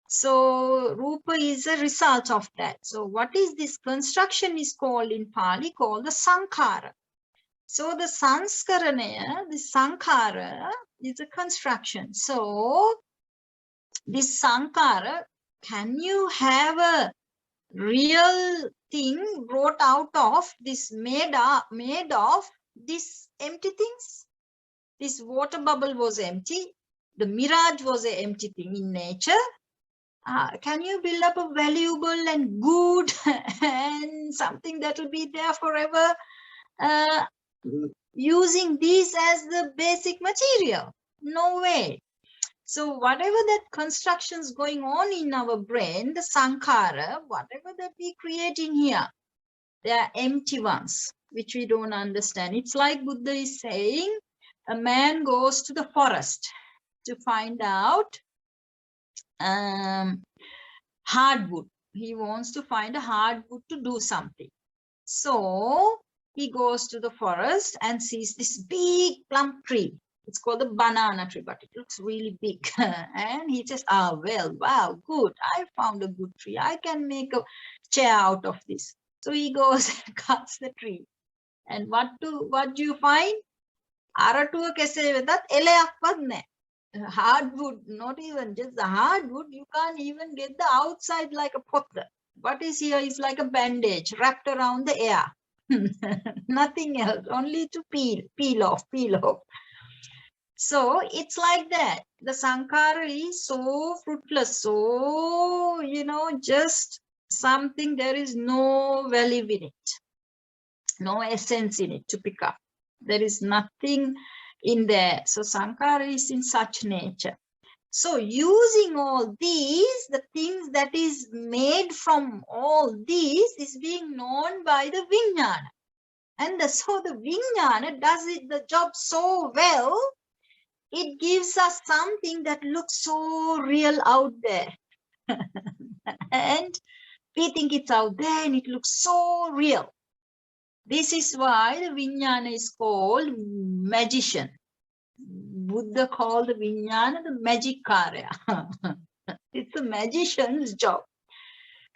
Speaker 2: So rupa is a result of that. So what is this construction is called in Pali, called the sankhara. So the sanskaranaya, the sankhara is a construction. So this sankhara, can you have a real thing brought out of this, made of these empty things? This water bubble was empty. The mirage was an empty thing in nature. Can you build up a valuable and good and something that will be there forever using this as the basic material? No way. So whatever that constructions going on in our brain, the sankhara, whatever that we create in here, they are empty ones, which we don't understand. It's like Buddha is saying, a man goes to the forest to find out hardwood. He wants to find a hardwood to do something. So he goes to the forest and sees this big plum tree. It's called the banana tree, but it looks really big. And he says, well, wow, good. I found a good tree. I can make a chair out of this. So he goes and cuts the tree. And what do you find? Aratuwa කෙසේ වෙතත් එලයක්වත් නැහැ. Hardwood, not even just the hardwood, you can't even get the outside like a potter. What is here is like a bandage wrapped around the air. Nothing else, only to peel off. So it's like that. The sankhara is so fruitless, so, just something, there is no value in it, no essence in it to pick up. There is nothing in there. So sankhara is in such nature. So using all these, the things that is made from all these is being known by the vijnana. And so the vijnana does the job so well, it gives us something that looks so real out there. And we think it's out there and it looks so real. This is why the vijnana is called magician. Buddha called the vijnana the magic karya. It's a magician's job.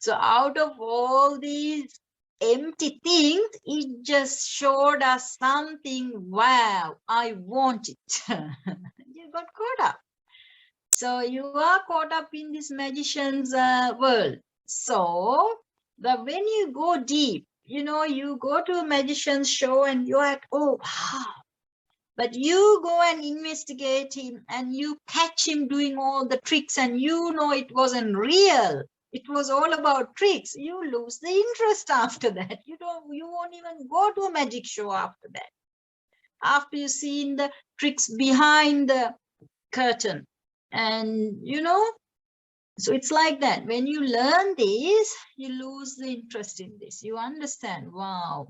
Speaker 2: So out of all these empty things, it just showed us something. Wow, I want it. You got caught up. So you are caught up in this magician's world. So when you go deep, you go to a magician's show and you're like, oh, wow. But you go and investigate him and you catch him doing all the tricks and it wasn't real. It was all about tricks. You lose the interest after that. You won't even go to a magic show after that. After you've seen the tricks behind the curtain. And, so it's like that. When you learn this, you lose the interest in this. You understand, wow,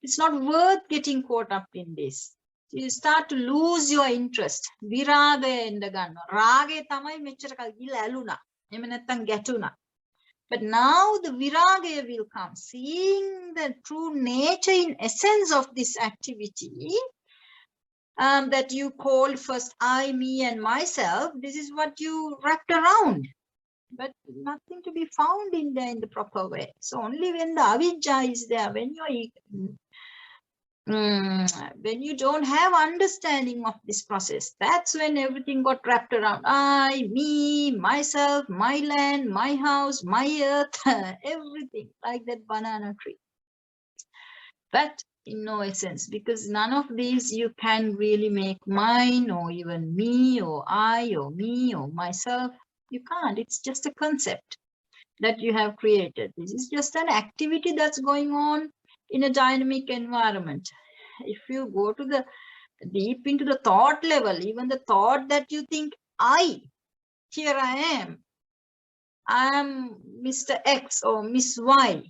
Speaker 2: it's not worth getting caught up in this. You start to lose your interest. Viragaya enna gannawa. Rage tamai mechchara kal gila aluna. Ehema naththam ගැටුණා. But now the viragaya will come. Seeing the true nature in essence of this activity, that you called first I, me, and myself, this is what you wrapped around. But nothing to be found in there in the proper way. So only when the avijja is there, when you don't have understanding of this process, that's when everything got wrapped around I, me, myself, my land, my house, my earth, everything like that banana tree. But in no essence, because none of these you can really make mine or even me or I or me or myself. You can't. It's just a concept. that you have created. This is just an activity that's going on in a dynamic environment. If you go to the deep into the thought level, even the thought that you think, here I am Mr. X or Miss Y.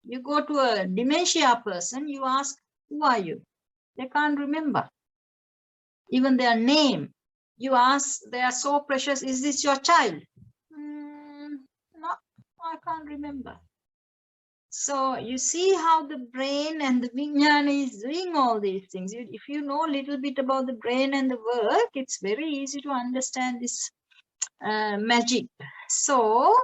Speaker 2: You go to a dementia person, you ask, who are you? They can't remember even their name. You ask, they are so precious, is this your child? No, I can't remember. So you see how the brain and the vijnana is doing all these things. If you know a little bit about the brain and the work, it's very easy to understand this magic. So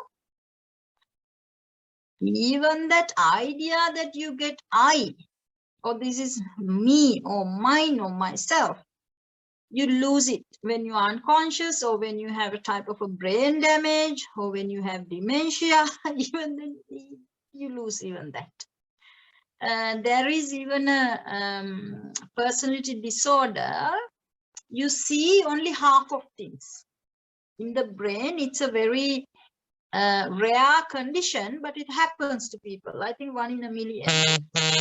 Speaker 2: even that idea that you get I, or this is me or mine or myself, you lose it when you are unconscious, or when you have a type of a brain damage, or when you have dementia. Even then you lose even that. There is even a personality disorder. You see only half of things. In the brain, it's a very rare condition, but it happens to people. I think 1 in a million,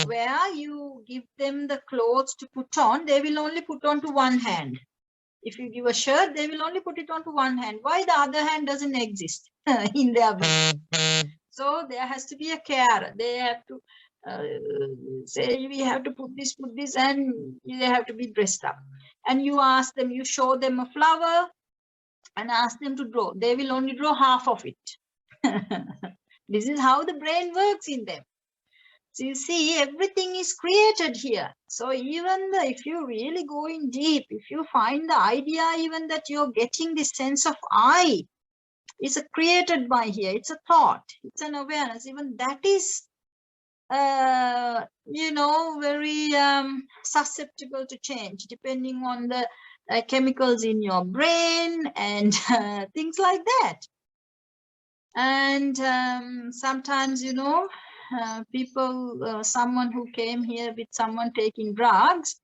Speaker 2: where you give them the clothes to put on, they will only put on to one hand. If you give a shirt, they will only put it onto one hand. Why the other hand doesn't exist in their brain? So there has to be a care. They have to say, we have to put this, and they have to be dressed up. And you ask them, you show them a flower and ask them to draw. They will only draw half of it. This is how the brain works in them. So you see, everything is created here. So even if you really go in deep, if you find the idea even that you're getting this sense of I, is created by here. It's a thought. It's an awareness. Even that is, very susceptible to change depending on the chemicals in your brain and things like that. And sometimes, people, someone who came here with someone taking drugs,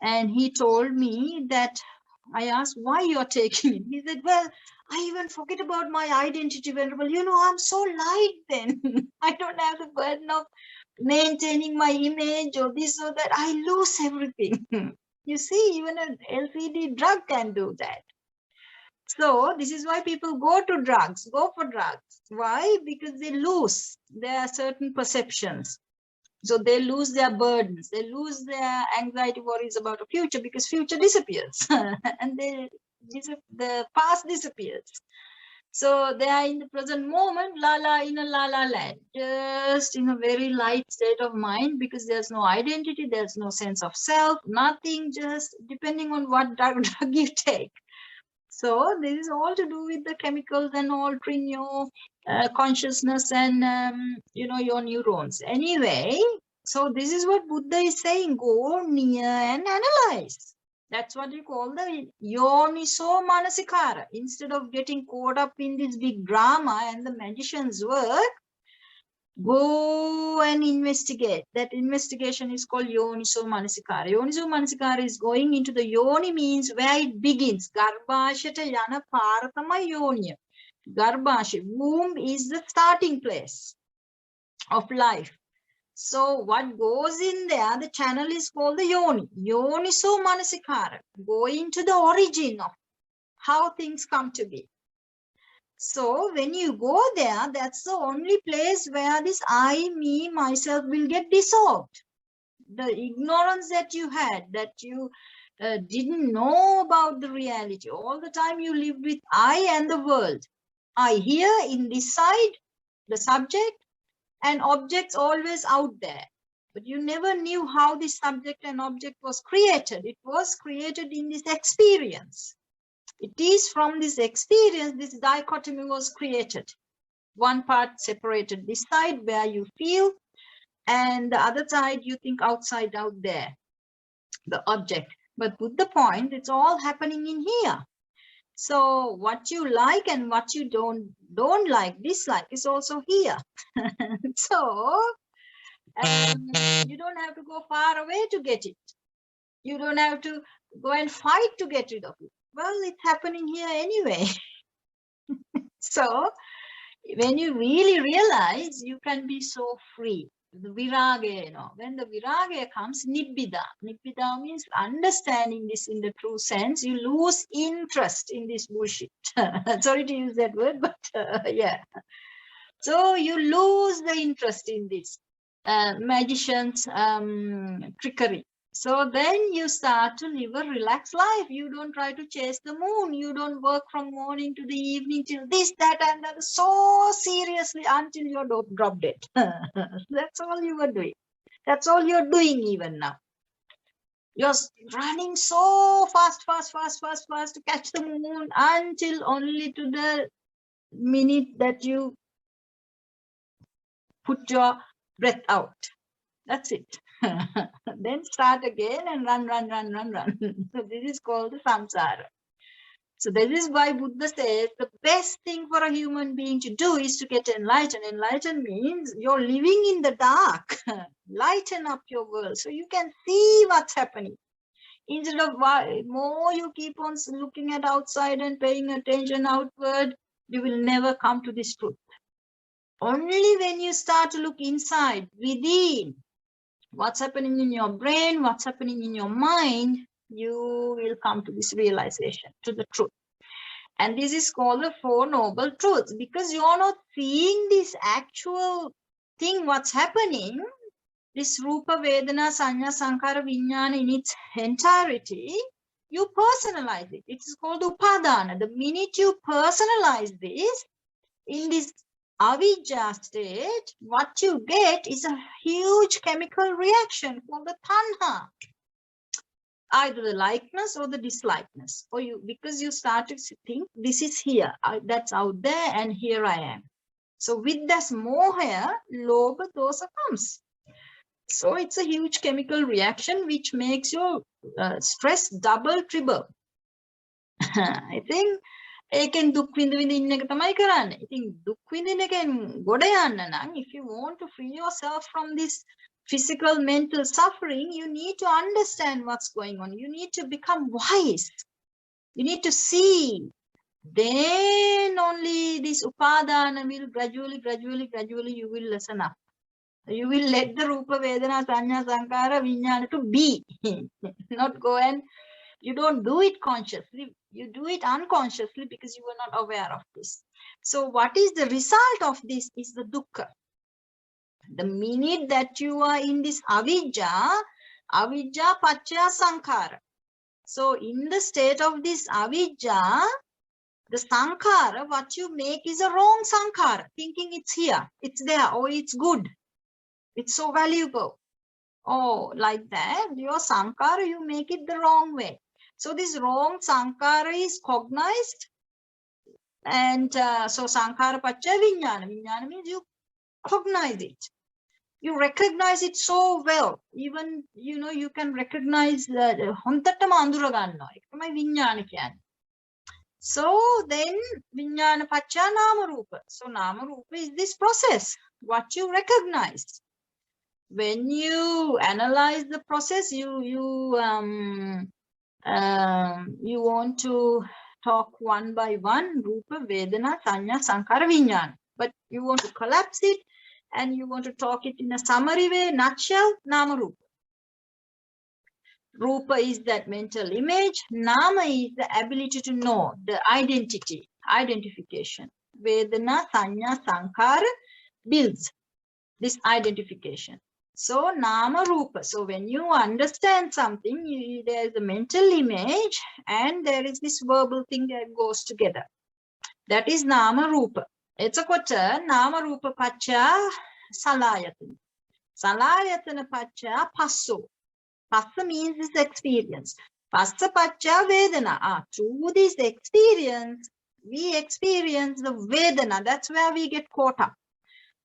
Speaker 2: and he told me that, I asked, why you're taking it? He said, well, I even forget about my identity, Venerable. I'm so light then. I don't have the burden of maintaining my image or this or that. I lose everything. You see, even an LCD drug can do that. So this is why people go for drugs. Why? Because they lose their certain perceptions. So they lose their burdens. They lose their anxiety, worries about the future, because future disappears and the past disappears. So they are in the present moment, in a la land, just in a very light state of mind, because there's no identity, there's no sense of self, nothing, just depending on what drug you take. So this is all to do with the chemicals and altering your consciousness and, your neurons. Anyway, so this is what Buddha is saying, go near and analyze. That's what you call the yoniso manasikara. Instead of getting caught up in this big drama and the magician's work, go and investigate. That investigation is called yoniso manasikara. Yoniso manasikara is going into the yoni, means where it begins. Garbhashata yana paratama yoniya. Garbhasha, womb, is the starting place of life. So what goes in there, the channel is called the yoni. Yoniso manasikara. Go into the origin of how things come to be. So when you go there, that's the only place where this I, me, myself will get dissolved. The ignorance that you had, that you didn't know about the reality. All the time you lived with I and the world. I here in this side, the subject, and objects always out there. But you never knew how this subject and object was created. It was created in this experience. It is from this experience, this dichotomy was created. One part separated this side where you feel, and the other side you think outside, out there, the object. But with the point, it's all happening in here. So what you like and what you don't like, dislike, is also here. So you don't have to go far away to get it. You don't have to go and fight to get rid of it. Well, it's happening here anyway. So when you really realize, you can be so free. The viraga, when the viraga comes, nibbida. Nibbida means understanding this in the true sense. You lose interest in this bullshit. Sorry to use that word, but yeah. So you lose the interest in this magician's trickery. So then you start to live a relaxed life. You don't try to chase the moon. You don't work from morning to the evening till this, that, and that so seriously until you're drop dead. That's all you were doing. That's all you're doing even now. You're running so fast to catch the moon until only to the minute that you put your breath out. That's it. Then start again and run. So this is called the samsara. So this is why Buddha says the best thing for a human being to do is to get enlightened. Enlightened means you're living in the dark. Lighten up your world so you can see what's happening. Instead of more you keep on looking at outside and paying attention outward, you will never come to this truth. Only when you start to look inside, within, what's happening in your brain, what's happening in your mind, you will come to this realization, to the truth. And this is called the Four Noble Truths, because you're not seeing this actual thing, what's happening, this Rupa, Vedana, Sanya, Sankara, Vijnana in its entirety, you personalize it. It is called Upadana. The minute you personalize this, in this avijja state, what you get is a huge chemical reaction called the tanha. Either the likeness or the dislikeness. Or you, because you start to think, this is here, that's out there, and here I am. So with this moha, lobha dosa comes. So it's a huge chemical reaction which makes your stress double, triple. I think ඒකෙන් දුක් විඳ ඉන්න එක තමයි කරන්නේ. ඉතින් දුක් විඳින එකෙන් ගොඩ යන්න නම්, if you want to free yourself from this physical, mental suffering, you need to understand what's going on. You need to become wise. You need to see. Then only this upadana will gradually you will listen up. You will let the Rupa, Vedana, Sanya, Sankara, Vijnana to be. Not go and you don't do it consciously. You do it unconsciously because you were not aware of this. So what is the result of this is the dukkha. The minute that you are in this avijja paccaya sankhara. So in the state of this avijja, the sankhara, what you make is a wrong sankhara, thinking it's here, it's there, or it's good, it's so valuable. Oh, like that, your sankhara, you make it the wrong way. So this wrong sankhara is cognized, and so sankhara paccaya vijnana. Vijnana means you cognize it. You recognize it so well. Even, you can recognize that. So then vijnana paccaya nama rupa. So nama rupa is this process, what you recognize. When you analyze the process, you want to talk one by one, Rupa, Vedana, Sanya, Sankara, Vijnana. But you want to collapse it and you want to talk it in a summary way, nutshell, Nama Rupa. Rupa is that mental image. Nama is the ability to know, the identity, identification. Vedana, Sanya, Sankara builds this identification. So, Nama Rupa. So, when you understand something, there is a mental image and there is this verbal thing that goes together. That is Nama Rupa. It's a quota, Nama Rupa paccaya salayatana. Salayatana paccaya passo. Passa means this experience. Passa paccaya vedana. Through this experience, we experience the vedana. That's where we get caught up.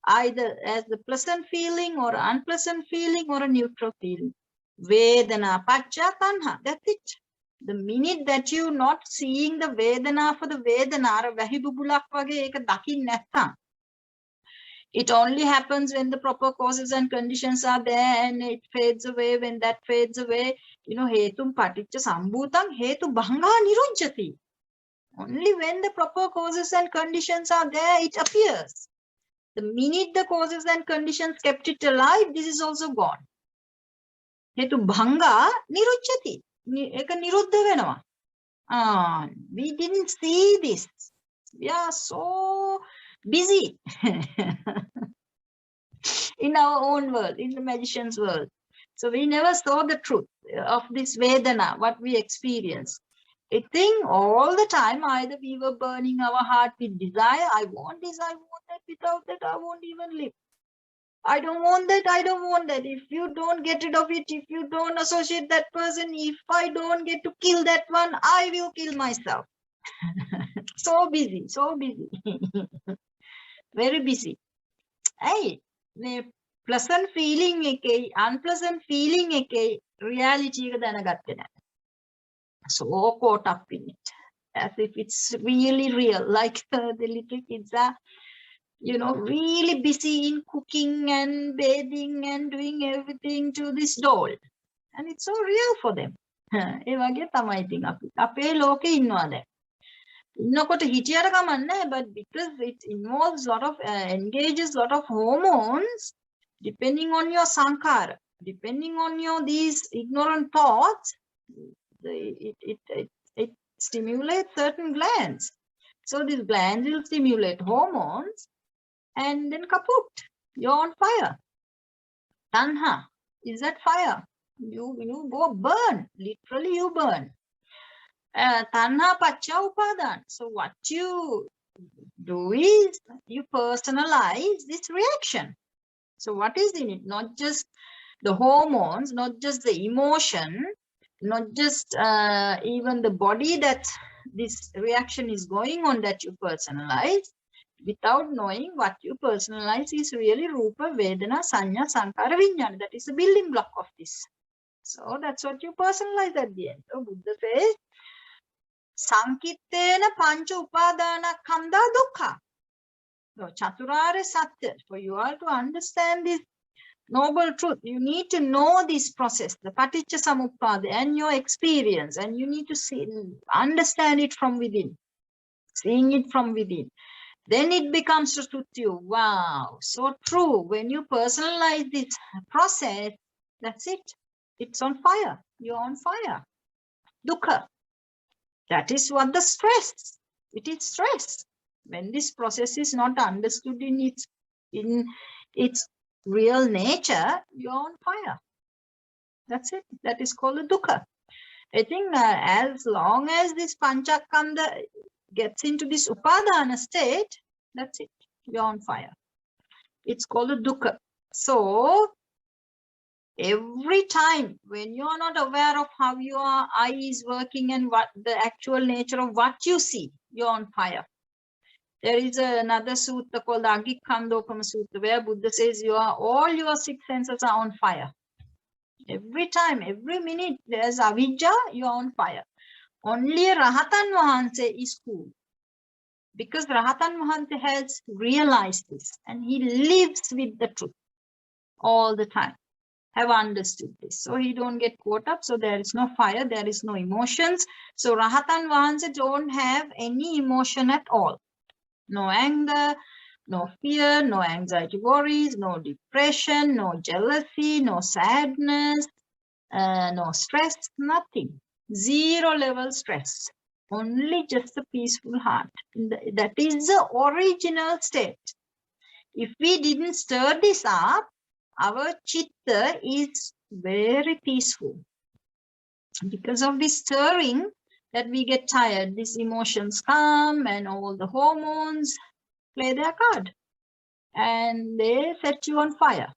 Speaker 2: Either as the pleasant feeling or unpleasant feeling or a neutral feeling. Vedana paccaya tanha. That's it. The minute that you're not seeing the vedana for the vedana, it only happens when the proper causes and conditions are there and it fades away. When that fades away, hetum paticca sambhutam hetu bhanga nirujjati. Only when the proper causes and conditions are there, it appears. The minute the causes and conditions kept it alive, this is also gone. Hetu bhanga niruchyati. Eka niruddha venawa. We didn't see this. We are so busy in our own world, in the magician's world. So we never saw the truth of this Vedana, what we experience. I think all the time, either we were burning our heart with desire, I want this, I want that, without that, I won't even live. I don't want that, I don't want that. If you don't get rid of it, if you don't associate that person, if I don't get to kill that one, I will kill myself. So busy, so busy. Very busy. Hey, the pleasant feeling එකයි unpleasant feeling එකයි reality එක දැනගත්තේ නැහැ. So caught up in it, as if it's really real, like the little kids are, you know, really busy in cooking and bathing and doing everything to this doll, and it's so real for them. ඒ වගේ තමයි ඉතින් අපේ ලෝකේ ඉන්නවා දැන්. ඉන්නකොට හිටියට කමක් නැහැ, but because it involves lot of engages lot of hormones, depending on your sankara, depending on your these ignorant thoughts, it stimulates certain glands. So these glands will stimulate hormones, and then kaput, you're on fire. Tanha is that fire. You go burn, literally you burn. Tanha pacha upadan. So what you do is you personalize this reaction. So what is in it? Not just the hormones, not just the emotion, not just even the body that this reaction is going on that you personalize, without knowing what you personalize is really Rupa, Vedana, Sanya, Sankara, Vijnana. That is the building block of this. So that's what you personalize at the end. So Buddha says, Sankittena pancha upadana kanda dukkha. So Chaturara Satya. For you all to understand this noble truth, you need to know this process, the Paticca Samuppada, and your experience, and you need to see, understand it from within, seeing it from within. Then it becomes true to you. Wow, so true. When you personalize this process, that's it. It's on fire. You're on fire. Dukkha. That is what the stress. It is stress. When this process is not understood in its real nature, you're on fire. That's it. That is called a dukkha. I think as long as this panchakanda gets into this upadana state, that's it. You're on fire. It's called a dukkha. So every time when you're not aware of how your eye is working and what the actual nature of what you see, you're on fire. There is another sutta called the Agikhandokama Sutta, where Buddha says all your six senses are on fire. Every time, every minute, there's avijja, you're on fire. Only Rahatan Vahanse is cool. Because Rahatan Vahanse has realized this and he lives with the truth all the time. Have understood this. So he don't get caught up. So there is no fire, there is no emotions. So Rahatan Vahanse don't have any emotion at all. No anger, no fear, no anxiety worries, no depression, no jealousy, no sadness, no stress, nothing. Zero level stress. Only just a peaceful heart. That is the original state. If we didn't stir this up, our chitta is very peaceful. Because of this stirring, that we get tired, these emotions come and all the hormones play their card and they set you on fire.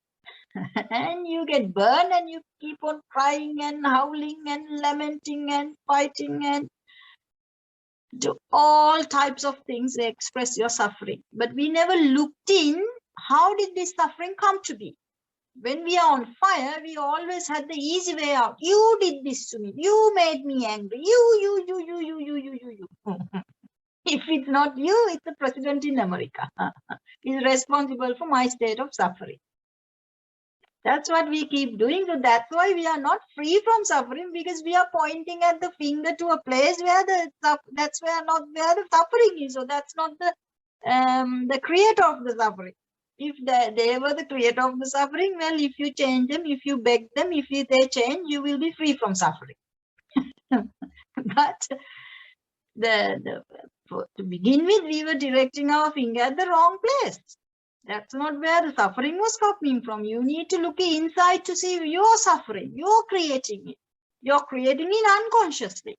Speaker 2: And you get burned and you keep on crying and howling and lamenting and fighting and do all types of things. They express your suffering. But we never looked in, how did this suffering come to be? When we are on fire, we always had the easy way out. You did this to me. You made me angry. You. If it's not you, it's the president in America. He's responsible for my state of suffering. That's what we keep doing. So that's why we are not free from suffering, because we are pointing at the finger to a place where that's not where the suffering is. So that's not the creator of the suffering. If they were the creator of the suffering, well, if you change them, if you beg them, they change, you will be free from suffering. But to begin with, we were directing our finger at the wrong place. That's not where the suffering was coming from. You need to look inside to see your suffering. You're creating it. You're creating it unconsciously.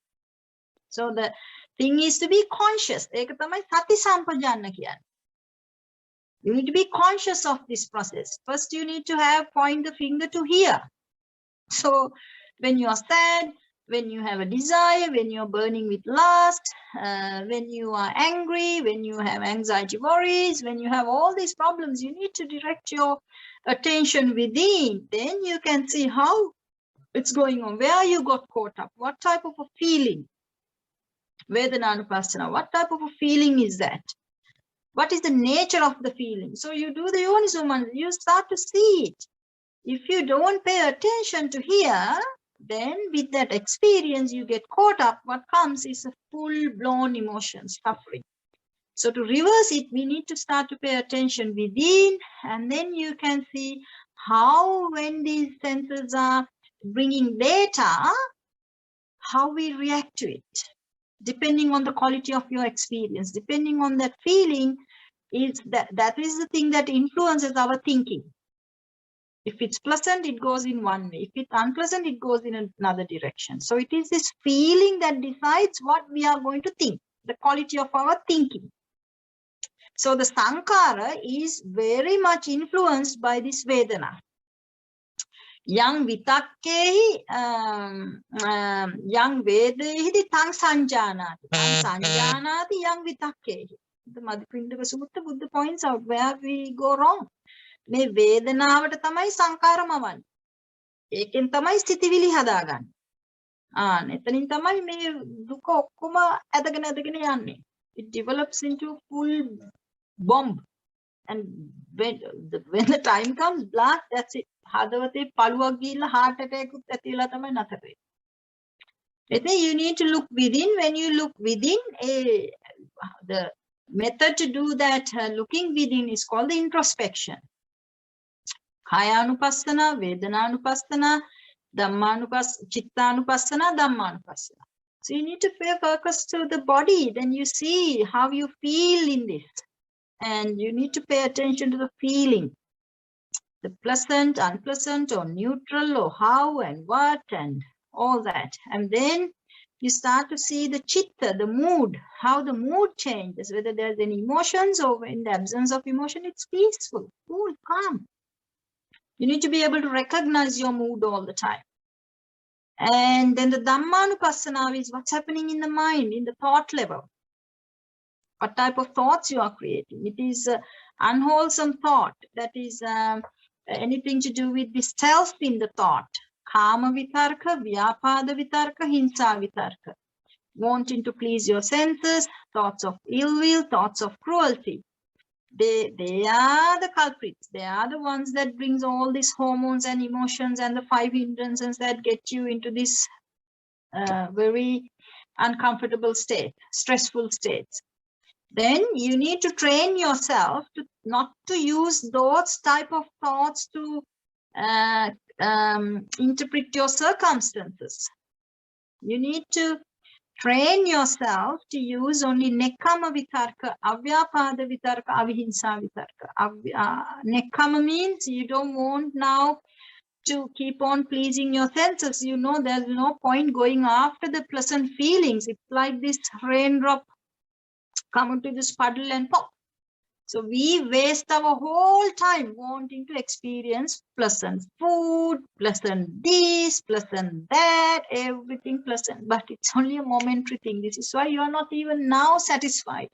Speaker 2: So the thing is to be conscious. ඒක තමයි සති සම්පජාන්න කියන්නේ. You need to be conscious of this process. First, you need to point the finger to here. So when you are sad, when you have a desire, when you're burning with lust, when you are angry, when you have anxiety worries, when you have all these problems, you need to direct your attention within. Then you can see how it's going on, where you got caught up, what type of a feeling. Vedananupassana, what type of a feeling is that? What is the nature of the feeling? So you do the yoniso, you start to see it. If you don't pay attention to here, then with that experience, you get caught up. What comes is a full-blown emotion, suffering. So to reverse it, we need to start to pay attention within, and then you can see how, when these senses are bringing data, how we react to it. Depending on the quality of your experience, depending on that feeling, that is the thing that influences our thinking. If it's pleasant, it goes in one way. If it's unpleasant, it goes in another direction. So it is this feeling that decides what we are going to think, the quality of our thinking. So the sankhara is very much influenced by this vedana. Yang vitakkehi, yang vedehi tang sanjanati. Tang sanjanati yang vitakkehi. The Madhupindaka Sutta Buddha points out where we go wrong. මේ වේදනාවට තමයි සංකාරමවන්නේ. ඒකෙන් තමයි ස්ථಿತಿවිලි හදාගන්නේ. එතනින් තමයි මේ දුක ඔක්කොම ඇදගෙන යන්නේ. It develops into a full bomb. And when the time comes, blast, that's it. හදවතේ පළුවක් ගිහිල්ලා heart attack උත් ඇතිලා තමයි නතර වෙන්නේ. Then you need to look within. When you look within, the method to do that looking within is called the introspection. Kaya-anupassana, Vedana-anupassana, Chitta-anupassana, Dhamma-anupassana. So you need to pay focus to the body. Then you see how you feel in this. And you need to pay attention to the feeling. The pleasant, unpleasant, or neutral, or how and what, and all that. And then you start to see the chitta, the mood, how the mood changes, whether there's any emotions or in the absence of emotion, it's peaceful, cool, calm. You need to be able to recognize your mood all the time. And then the Dhammanupassana is what's happening in the mind, in the thought level. What type of thoughts you are creating. It is unwholesome thought. That is anything to do with the self in the thought. Kama vitarka, vyapada vitarka, hinsa vitarka. Wanting to please your senses, thoughts of ill will, thoughts of cruelty. They are the culprits. They are the ones that brings all these hormones and emotions and the 5 hindrances that get you into this very uncomfortable state, stressful states. Then you need to train yourself to not to use those type of thoughts to interpret your circumstances. You need to train yourself to use only nekkama vitarka, avyapada vitarka, avihinsa vitarka. Nekkama means you don't want now to keep on pleasing your senses. You know there's no point going after the pleasant feelings. It's like this raindrop come into this puddle and pop. So we waste our whole time wanting to experience pleasant food, pleasant this, pleasant that, everything pleasant. But it's only a momentary thing. This is why you are not even now satisfied.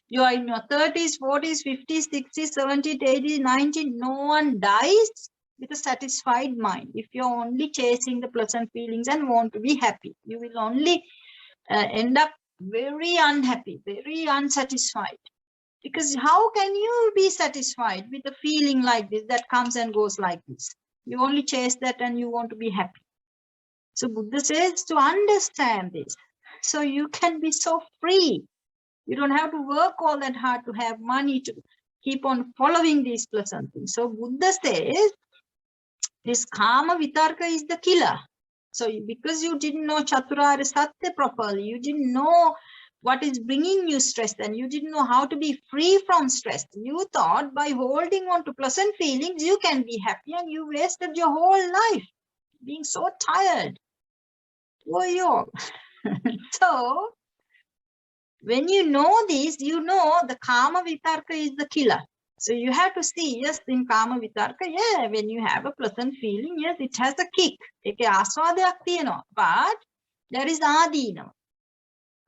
Speaker 2: You are in your 30s, 40s, 50s, 60s, 70s, 80s, 90s. No one dies with a satisfied mind. If you're only chasing the pleasant feelings and want to be happy, you will only end up very unhappy, very unsatisfied. Because how can you be satisfied with a feeling like this that comes and goes like this? You only chase that and you want to be happy. So Buddha says to understand this, so you can be so free. You don't have to work all that hard to have money to keep on following these pleasant things. So Buddha says this Kama Vitarka is the killer. So because you didn't know Chaturarya Satya properly, you didn't know what is bringing you stress, and you didn't know how to be free from stress. You thought by holding on to pleasant feelings, you can be happy, and you wasted your whole life being so tired. Poor you all. So when you know this, you know the Kama Vitarka is the killer. So you have to see, yes, in Kama Vitarka, yeah, when you have a pleasant feeling, yes, it has a kick. But there is Adinava.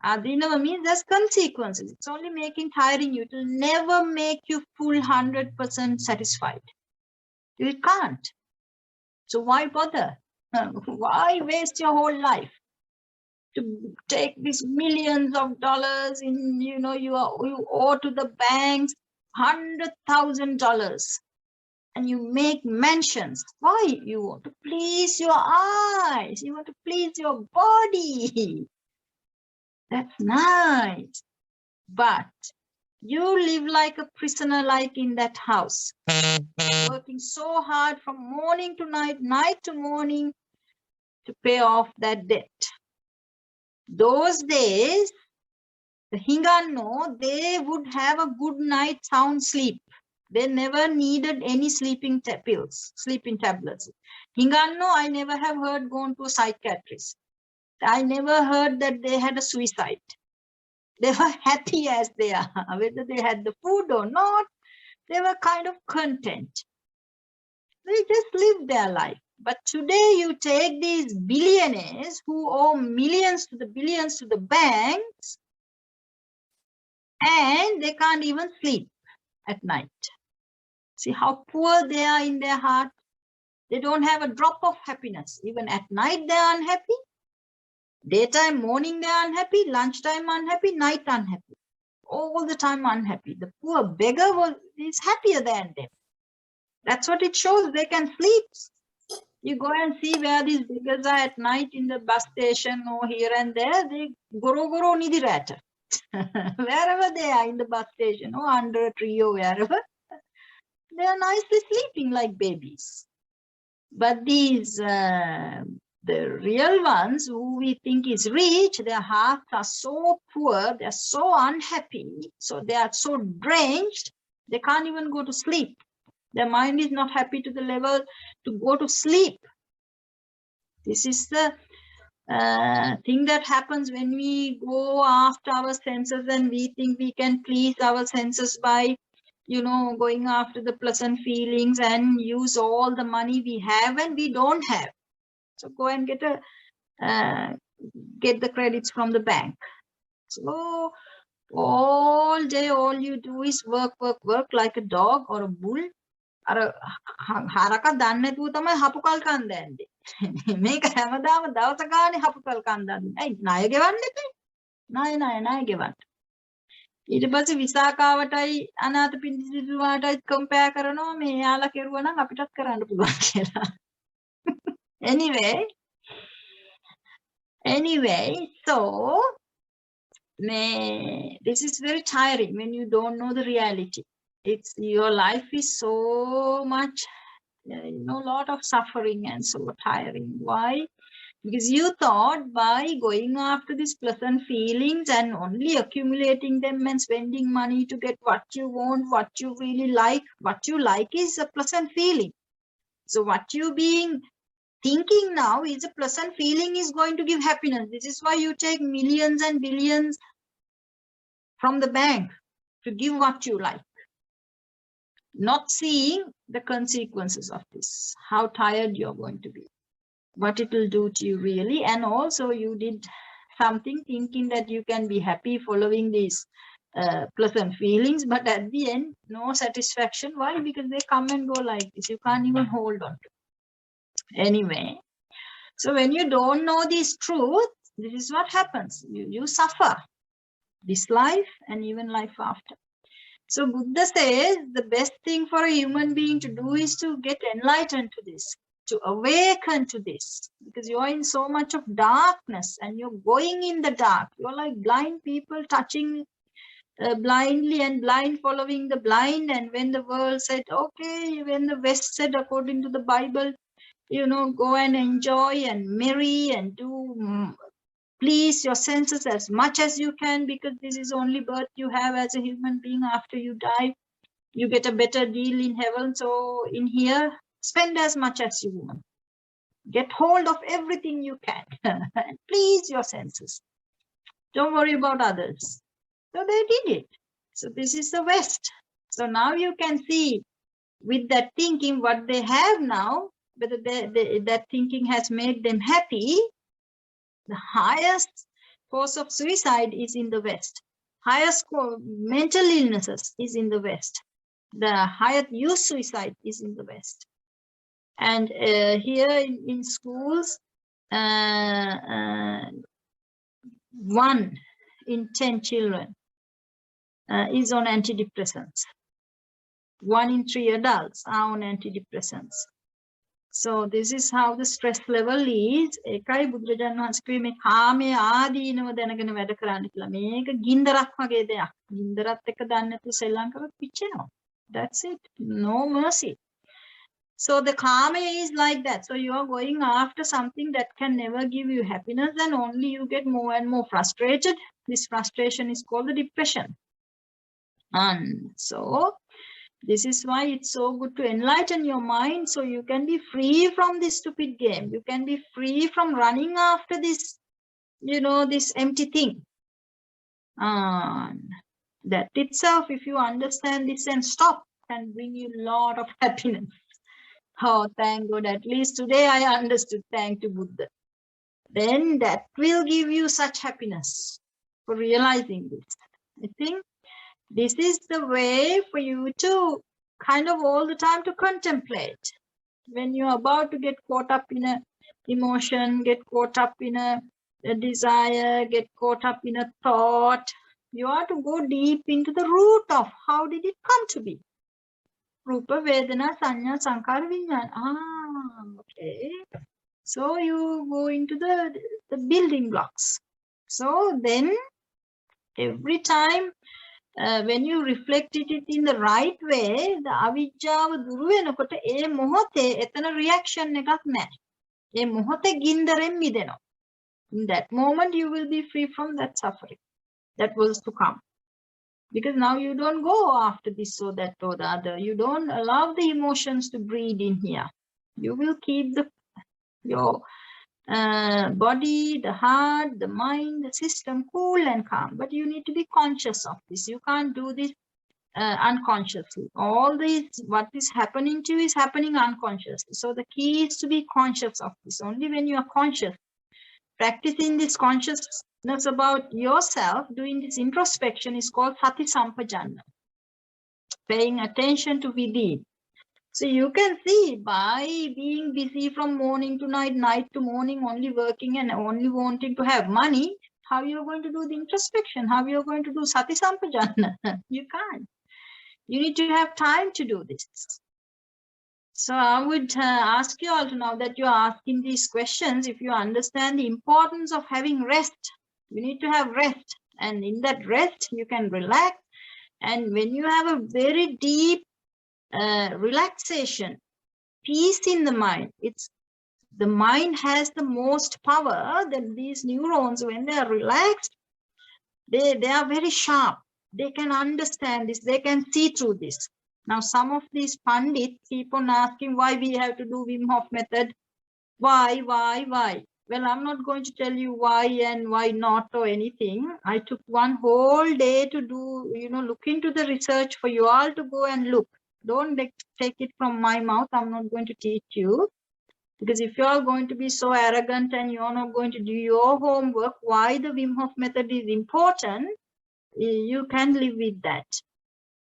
Speaker 2: Adinava means there's consequences. It's only making tiring you. It will never make you full 100% satisfied. It can't. So why bother? Why waste your whole life to take these millions of dollars in, you owe to the banks $100,000, and you make mentions. Why? You want to please your eyes. You want to please your body. That's nice. But you live like a prisoner, like in that house, working so hard from morning to night, night to morning to pay off that debt. Those days, the Hingano, they would have a good night sound sleep. They never needed any sleeping pills, sleeping tablets. Hingano, I never have heard gone to a psychiatrist. I never heard that they had a suicide. They were happy as they are. Whether they had the food or not, they were kind of content. They just lived their life. But today you take these billionaires who owe millions to the banks, and they can't even sleep at night. See how poor they are in their heart. They don't have a drop of happiness. Even at night they are unhappy. Daytime, morning they are unhappy. Lunchtime unhappy. Night unhappy. All the time unhappy. The poor beggar is happier than them. That's what it shows. They can sleep. You go and see where these beggars are at night in the bus station or here and there. They goro nidirata. Wherever they are in the bus station or under a tree or wherever, they are nicely sleeping like babies. But these, the real ones who we think is rich, their hearts are so poor, they are so unhappy, so they are so drenched, they can't even go to sleep. Their mind is not happy to the level to go to sleep. This is the thing that happens when we go after our senses and we think we can please our senses by, going after the pleasant feelings and use all the money we have and we don't have. So go and get the credits from the bank. So all day, all you do is work like a dog or a bull. හරක දන්නේ නැතුව තමයි හපුකල් කන් දැන්නේ. මේක හැමදාම දවස ගානේ හපුකල් කන් දන්නේ. ඇයි ණය ගෙවන්න එපේ? ණය ගෙවන්න. ඊට පස්සේ විසාකාවටයි අනාථපිණ්ඩිකතුමාටයි කම්පෙයාර් කරනවා මේ යාලා කෙරුවා නම් අපිටත් කරන්න පුළුවන් කියලා. Anyway, so this is very tiring when you don't know the reality. Your life is so much, lot of suffering and so tiring. Why? Because you thought by going after these pleasant feelings and only accumulating them and spending money to get what you want, what you really like, what you like is a pleasant feeling. So what you thinking now is a pleasant feeling is going to give happiness. This is why you take millions and billions from the bank to give what you like. Not seeing the consequences of this, how tired you're going to be, what it will do to you really. And also you did something thinking that you can be happy following these pleasant feelings, but at the end, no satisfaction. Why? Because they come and go like this. You can't even hold on to it. Anyway, so when you don't know this truth, this is what happens. You suffer this life and even life after. So Buddha says the best thing for a human being to do is to get enlightened to this. to awaken to this, because you're in so much of darkness and you're going in the dark. You're like blind people touching blindly and blind following the blind. And when the world said, okay, when the West said, according to the Bible, go and enjoy and marry and do please your senses as much as you can, because this is only birth you have as a human being. After you die, you get a better deal in heaven. So in here, spend as much as you want. Get hold of everything you can and please your senses. Don't worry about others. So they did it. So this is the West. So now you can see with that thinking what they have now, whether that thinking has made them happy. The highest cause of suicide is in the West. Highest mental illnesses is in the West. The highest youth suicide is in the West. And here in schools, 1 in 10 children is on antidepressants. 1 in 3 adults are on antidepressants. So this is how the stress level is. Ekai බුදුරජාණන් වහන්සේ කිව්වේ මේ කාමයේ ආදීනව දැනගෙන වැඩ කරන්න කියලා. මේක ගින්දරක් වගේ දෙයක්. ගින්දරත් එක්ක දන්නේ නැතුව සෙල්ලම් කරොත් පිච්චෙනවා. That's it. No mercy. So the karma is like that. So you are going after something that can never give you happiness, and only you get more and more frustrated. This frustration is called the depression. And so this is why it's so good to enlighten your mind, so you can be free from this stupid game. You can be free from running after this, this empty thing. And that itself, if you understand this and stop, can bring you a lot of happiness. Oh, thank God, at least today I understood, thank to Buddha. Then that will give you such happiness for realizing this. I think this is the way for you to kind of all the time to contemplate. When you're about to get caught up in a emotion, get caught up in a desire, get caught up in a thought, you are to go deep into the root of how did it come to be. Rupa, Vedana, Sanya, Sankara, Vijnana. Okay. So you go into the building blocks. So then every time when you reflect it in the right way, the avijjava duru wenakota e mohothe etana reaction ekak naha. E mohothe gindaren midena. In that moment you will be free from that suffering that was to come. Because now you don't go after this or that or the other. You don't allow the emotions to breed in here. You will keep your body, the heart, the mind, the system cool and calm. But you need to be conscious of this. You can't do this unconsciously. All this, what is happening to you is happening unconsciously. So the key is to be conscious of this. Only when you are conscious, practicing this consciousness about yourself, doing this introspection is called sati sampajanna. Paying attention to within. So you can see by being busy from morning to night, night to morning, only working and only wanting to have money, how you're going to do the introspection, how you're going to do sati sampajanna. You can't. You need to have time to do this. So I would ask you all to, now that you're asking these questions, if you understand the importance of having rest, you need to have rest. And in that rest, you can relax. And when you have a very deep relaxation, peace in the mind, the mind has the most power. That these neurons, when they are relaxed, they are very sharp. They can understand this. They can see through this. Now, some of these pandits keep on asking why we have to do Wim Hof method. Why? Well, I'm not going to tell you why and why not or anything. I took one whole day to do, look into the research for you all to go and look. Don't take it from my mouth. I'm not going to teach you. Because if you're going to be so arrogant and you're not going to do your homework, why the Wim Hof method is important, you can live with that.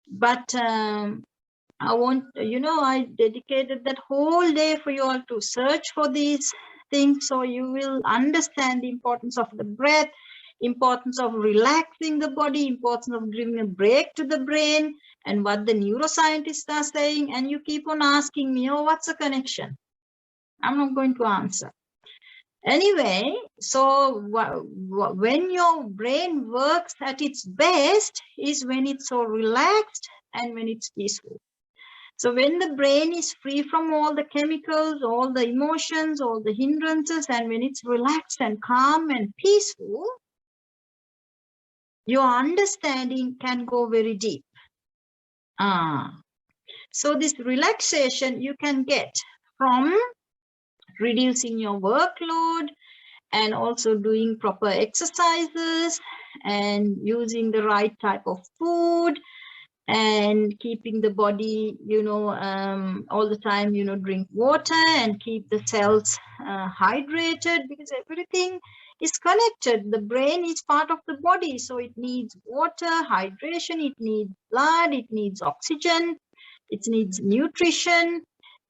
Speaker 2: But I dedicated that whole day for you all to search for these things, so you will understand the importance of the breath, importance of relaxing the body, importance of giving a break to the brain, and what the neuroscientists are saying. And you keep on asking me, oh, what's the connection? I'm not going to answer. Anyway, so when your brain works at its best is when it's so relaxed and when it's peaceful. So when the brain is free from all the chemicals, all the emotions, all the hindrances, and when it's relaxed and calm and peaceful, your understanding can go very deep. So this relaxation you can get from reducing your workload and also doing proper exercises and using the right type of food and keeping the body, all the time, drink water and keep the cells hydrated, because everything is connected. The brain is part of the body, so it needs water, hydration, it needs blood, it needs oxygen, it needs nutrition,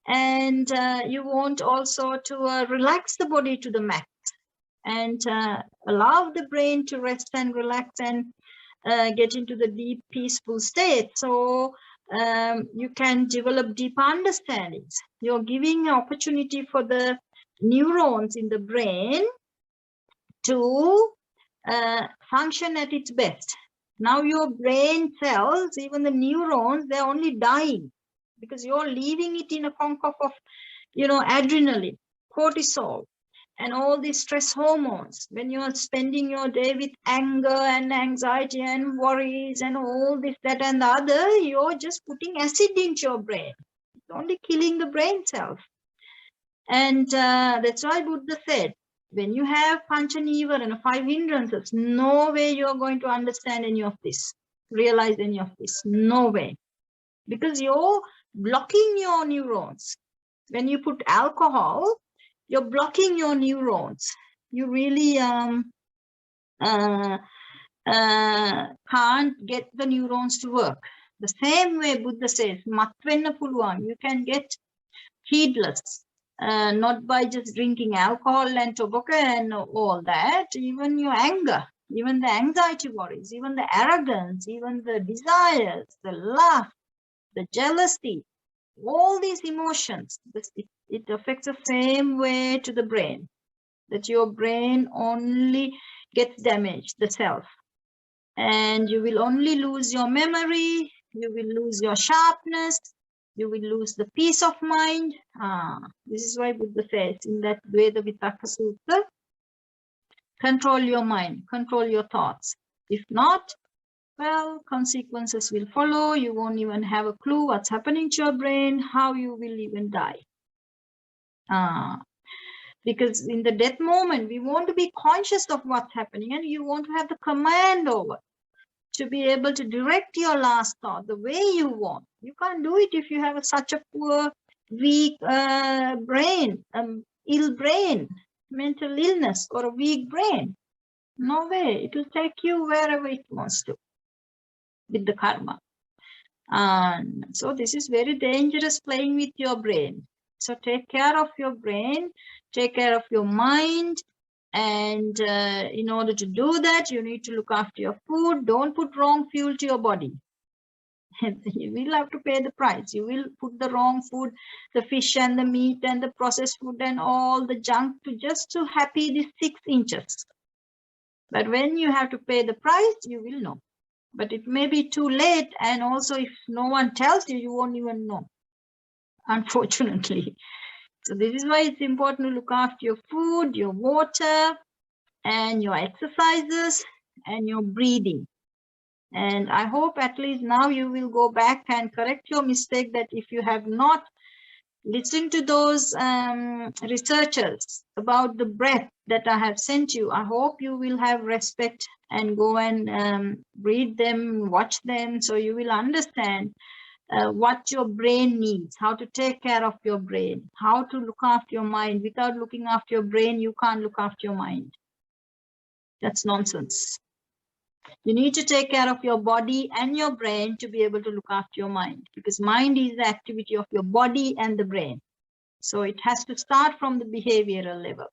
Speaker 2: and you want also to relax the body to the max and allow the brain to rest and relax and get into the deep peaceful state. So you can develop deep understandings. You're giving an opportunity for the neurons in the brain to function at its best. Now your brain cells, even the neurons, they're only dying because you're leaving it in a concourse of, adrenaline, cortisol, and all these stress hormones. When you are spending your day with anger and anxiety and worries and all this, that, and the other, you're just putting acid into your brain. It's only killing the brain cells. And that's why Buddha said, when you have pancha nivara and 5 hindrances, no way you're going to understand any of this, realize any of this, no way. Because you're blocking your neurons. When you put alcohol, you're blocking your neurons. You really can't get the neurons to work. The same way Buddha says, matvenna puluwan, you can get heedless, not by just drinking alcohol and tobacco and all that, even your anger, even the anxiety worries, even the arrogance, even the desires, the love, the jealousy, all these emotions, it affects the same way to the brain, that your brain only gets damaged, the self. And you will only lose your memory, you will lose your sharpness, you will lose the peace of mind. This is why Buddha says in that Veda Vitakka Sutta, control your mind, control your thoughts. If not, well, consequences will follow. You won't even have a clue what's happening to your brain, how you will even die. Because in the death moment, we want to be conscious of what's happening and you want to have the command over, to be able to direct your last thought the way you want. You can't do it if you have such a poor, weak brain, ill brain, mental illness, or a weak brain. No way. It will take you wherever it wants to with the karma. So this is very dangerous, playing with your brain. So take care of your brain, take care of your mind. And in order to do that, you need to look after your food. Don't put wrong fuel to your body. You will have to pay the price. You will put the wrong food, the fish and the meat and the processed food and all the junk just to happy these 6 inches. But when you have to pay the price, you will know. But it may be too late. And also if no one tells you, you won't even know, unfortunately. So this is why it's important to look after your food, your water, and your exercises, and your breathing. And I hope at least now you will go back and correct your mistake, that if you have not listened to those researchers about the breath that I have sent you, I hope you will have respect and go and read them, watch them, so you will understand what your brain needs, how to take care of your brain, how to look after your mind. Without looking after your brain, you can't look after your mind. That's nonsense. You need to take care of your body and your brain to be able to look after your mind, because mind is the activity of your body and the brain. So it has to start from the behavioral level.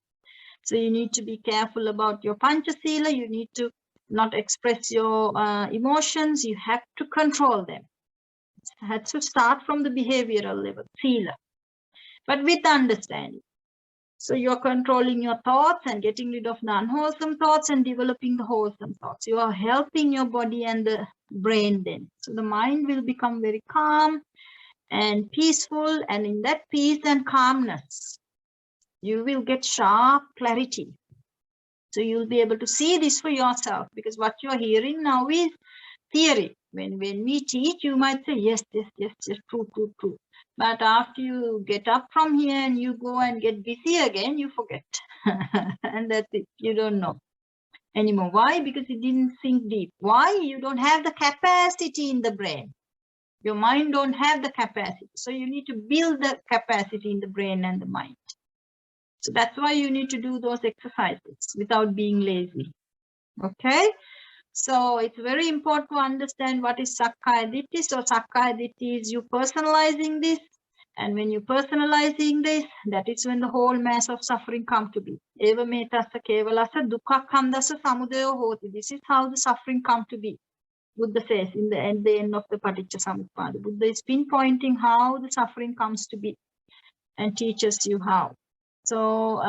Speaker 2: So you need to be careful about your panchasila. You need to not express your emotions. You have to control them. It has to start from the behavioral level, sila, but with understanding. So you're controlling your thoughts and getting rid of the unwholesome thoughts and developing the wholesome thoughts. You are helping your body and the brain then. So the mind will become very calm and peaceful, and in that peace and calmness, you will get sharp clarity. So you'll be able to see this for yourself, because what you're hearing now is theory. When we teach, you might say, yes, true. But after you get up from here and you go and get busy again, you forget. And that's it. You don't know anymore. Why? Because it didn't sink deep. Why? You don't have the capacity in the brain. Your mind don't have the capacity. So you need to build the capacity in the brain and the mind. So that's why you need to do those exercises without being lazy. Okay? So it's very important to understand what is Sakkaya Ditthi. So Sakkaya Ditthi is you personalizing this. And when you're personalizing this, that is when the whole mass of suffering come to be. Eva metassa kevalasa dukkha khandasa samudayo hoti. This is how the suffering come to be. Buddha says at the end of the Paticca Samuppada. Buddha is pinpointing how the suffering comes to be and teaches you how. So,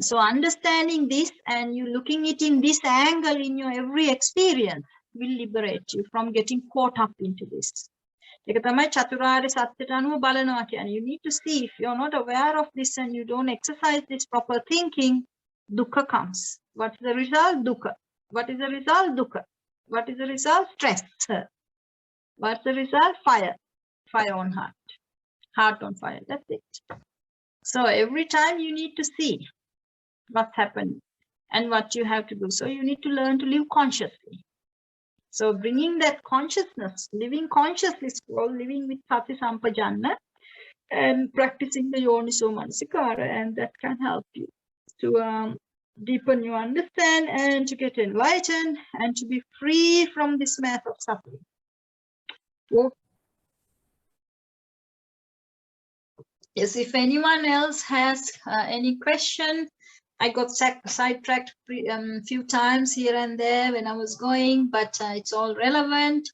Speaker 2: so understanding this and you looking it in this angle in your every experience will liberate you from getting caught up into this. You need to see, if you're not aware of this and you don't exercise this proper thinking, dukkha comes. What's the result? Dukkha. What is the result? Dukkha. What is the result? Stress. What's the result? Fire. Fire on heart. Heart on fire. That's it. So every time you need to see what's happening and what you have to do. So you need to learn to live consciously. So bringing that consciousness, living consciously is called living with Sati Sampajanna and practicing the Yoniso Manasikara, and that can help you to deepen your understand and to get enlightened and to be free from this mass of suffering. So, yes, if anyone else has any question, I got sidetracked few times here and there when I was going, but it's all relevant.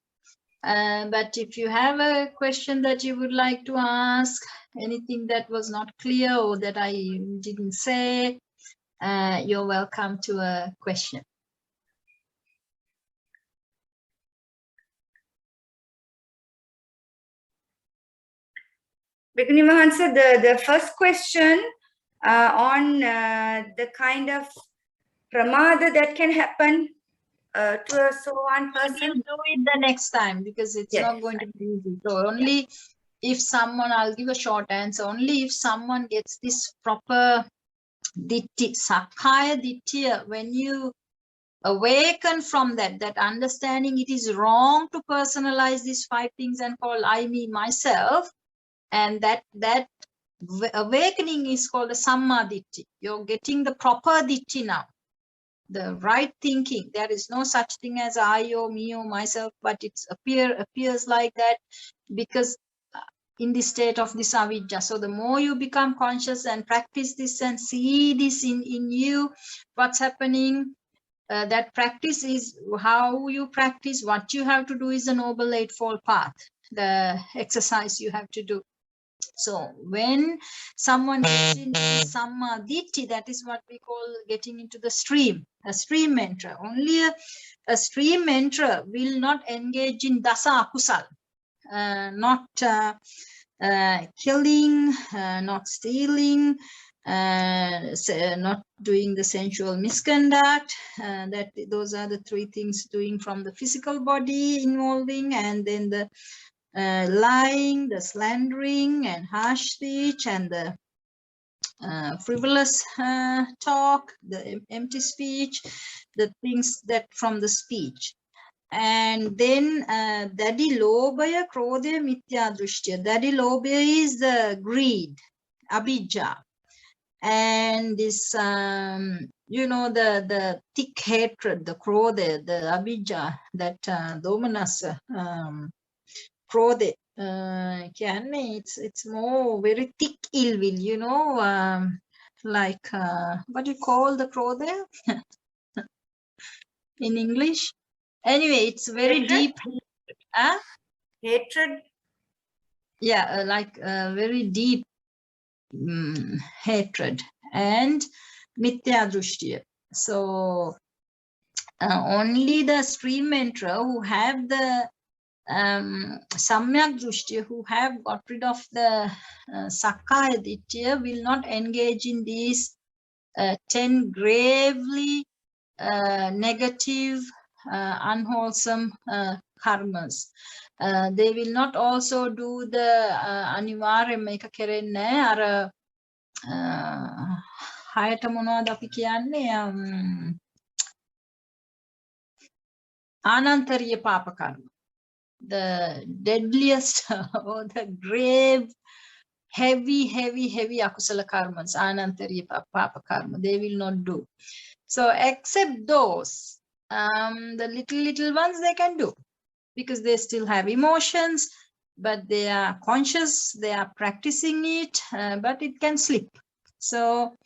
Speaker 2: But if you have a question that you would like to ask, anything that was not clear or that I didn't say, you're welcome to a question.
Speaker 1: Bhikkhuni Mahansa, the first question on the kind of pramada that can happen to a so-on person.
Speaker 2: We'll do it the next time because it's not going to be easy. So only if someone, I'll give a short answer, only if someone gets this proper Ditthi, Sakkaya Ditthi, when you awaken from that understanding it is wrong to personalize these 5 things and call I, me, myself, and that awakening is called a Samma Ditthi. You're getting the proper Ditthi now, the right thinking. There is no such thing as I or me or myself, but it appears like that because in the state of this avidya. So the more you become conscious and practice this and see this in you, what's happening, that practice is how you practice. What you have to do is the Noble Eightfold Path, the exercise you have to do. So when someone gets into the Samma Ditthi, that is what we call getting into the stream, a stream mentor. Only a stream mentor will not engage in dasa akusal, not killing, not stealing, not doing the sensual misconduct. Those are the 3 things doing from the physical body involving, and then the lying, the slandering and harsh speech, and the frivolous talk, the empty speech, the things that from the speech. And then Dadi Lobhaya Krodhaya Mithya Drishtya. Dadi Lobhaya is the greed, abhijja. And this, you know, the thick hatred, the krodha, the abhijja, that domanasa, krodha, it's more very thick ill will, you know, like, what do you call the krodha in English? Anyway, it's very deep.
Speaker 1: Hatred?
Speaker 2: Yeah, like very deep hatred, and mithya drushtiya. So only the stream enterer who have the samyak drushtiya, who have got rid of the Sakkaya Ditthi, will not engage in these 10 gravely negative, unwholesome karmas. They will not also do the anivarya meka kerenne ara hayata monawada api kiyanne anantariya papa karma, the deadliest or the grave heavy akusala karmas, anantariya papa karma, they will not do. So except those, the little ones they can do, because they still have emotions, but they are conscious, they are practicing it, but it can slip. So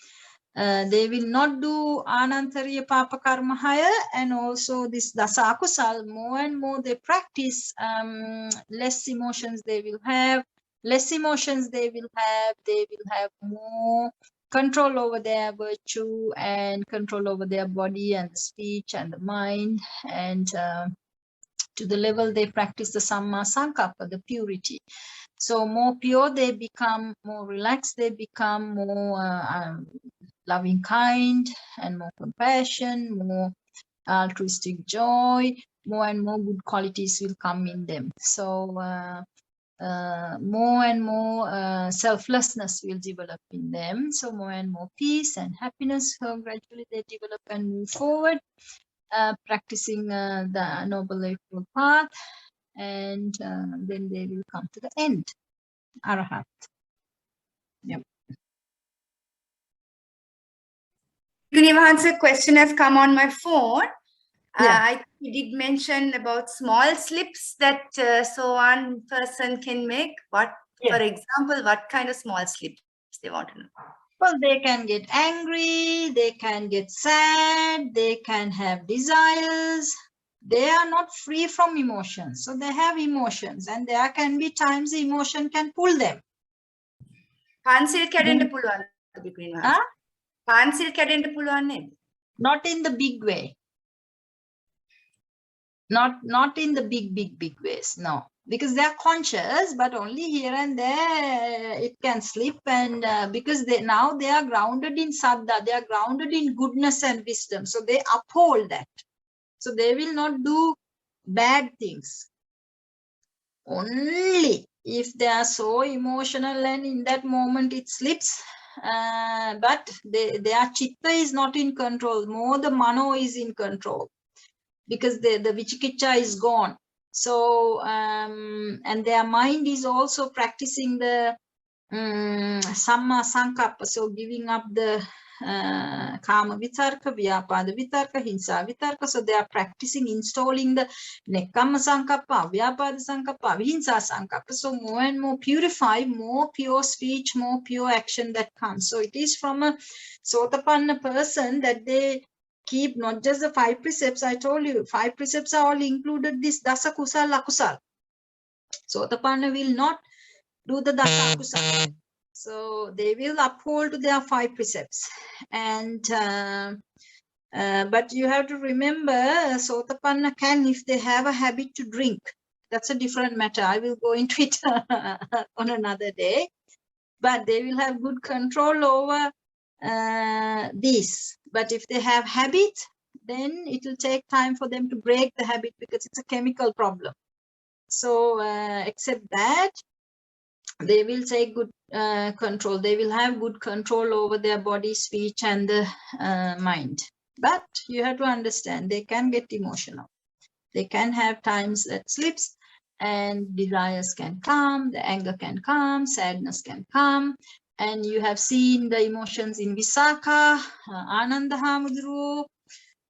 Speaker 2: they will not do anantariya papa karma higher, and also this dasa akusal, more and more they practice, less emotions they will have, they will have more control over their virtue and control over their body and the speech and the mind, and to the level they practice the samma sankappa, the purity. So more pure they become, more relaxed they become, more loving kind and more compassion, more altruistic joy, more and more good qualities will come in them. So more and more selflessness will develop in them. So more and more peace and happiness, so gradually they develop and move forward, practicing the Noble Eightfold Path, and then they will come to the end, Arahat. Yep.
Speaker 1: Bhikkhuni, question has come on my phone.
Speaker 2: Yeah.
Speaker 1: I think you did mention about small slips that so one person can make. What,
Speaker 2: Yeah.
Speaker 1: for example, what kind of small slips they want to know?
Speaker 2: Well, they can get angry, they can get sad, they can have desires. They are not free from emotions. So they have emotions, and there can be times the emotion can pull them.
Speaker 1: Pansil kadenda puluwan Bhikkhuni Maharaj.
Speaker 2: Huh?
Speaker 1: Pansil kadenda puluwan neda?
Speaker 2: Not in the big way. Not in the big ways, no. Because they are conscious, but only here and there it can slip, and because now they are grounded in saddha, they are grounded in goodness and wisdom, so they uphold that. So they will not do bad things. Only if they are so emotional and in that moment it slips, but their chitta is not in control, more the mano is in control, because the vichikicha is gone. So and their mind is also practicing the samma sankappa, so giving up the kama vitarka, vyapada vitarka, hinsa vitarka. So they are practicing installing the nekkhamma sankappa, vyapada sankappa, vihinsa sankappa. So more and more purify, more pure speech, more pure action that comes. So it is from a sotapanna person that they keep not just the 5 precepts. I told you 5 precepts are all included, this dasa kusal akusal. Sotapanna will not do the dasa akusal. So they will uphold their 5 precepts. And but you have to remember, Sotapanna can, if they have a habit to drink, that's a different matter. I will go into it on another day. But they will have good control over this. But if they have habit, then it will take time for them to break the habit, because it's a chemical problem. So except that, they will take good control. They will have good control over their body, speech, and the mind. But you have to understand, they can get emotional. They can have times that slips, and desires can come, the anger can come, sadness can come. And you have seen the emotions in Visakha, Ananda Hamudru.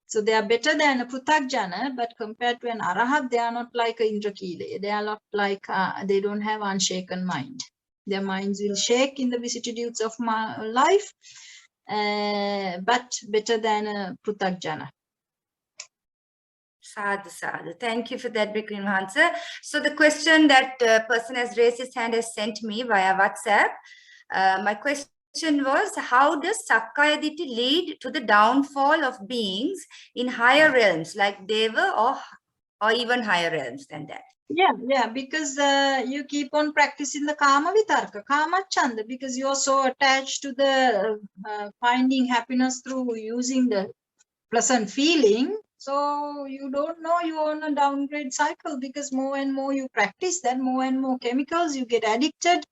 Speaker 2: So they are better than a Pruthakjana, but compared to an Arahat, they are not like a Indrakile. They are not like, they don't have unshaken mind. Their minds will shake in the vicissitudes of life, but better than a Pruthakjana.
Speaker 1: Sadhu, sadhu. Thank you for that, Bhikkhuni Maharaj. So the question that person has raised his hand has sent me via WhatsApp. My question was, how does Sakkaya Ditthi lead to the downfall of beings in higher realms like Deva or even higher realms than that?
Speaker 2: Yeah, because you keep on practicing the Kama Vitarka, Kama Chanda, because you're so attached to the finding happiness through using the pleasant feeling. So you don't know you're on a downgrade cycle, because more and more you practice that, more and more chemicals you get addicted,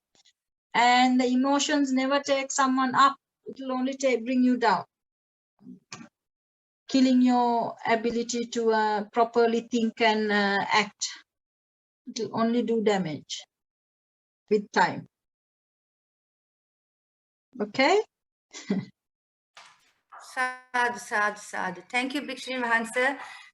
Speaker 2: and the emotions never take someone up. It will only bring you down, killing your ability to properly think and act. It will only do damage with time. Okay?
Speaker 1: Sadhu, sadhu, sadhu. Thank you, Bhikshuni Mahansa.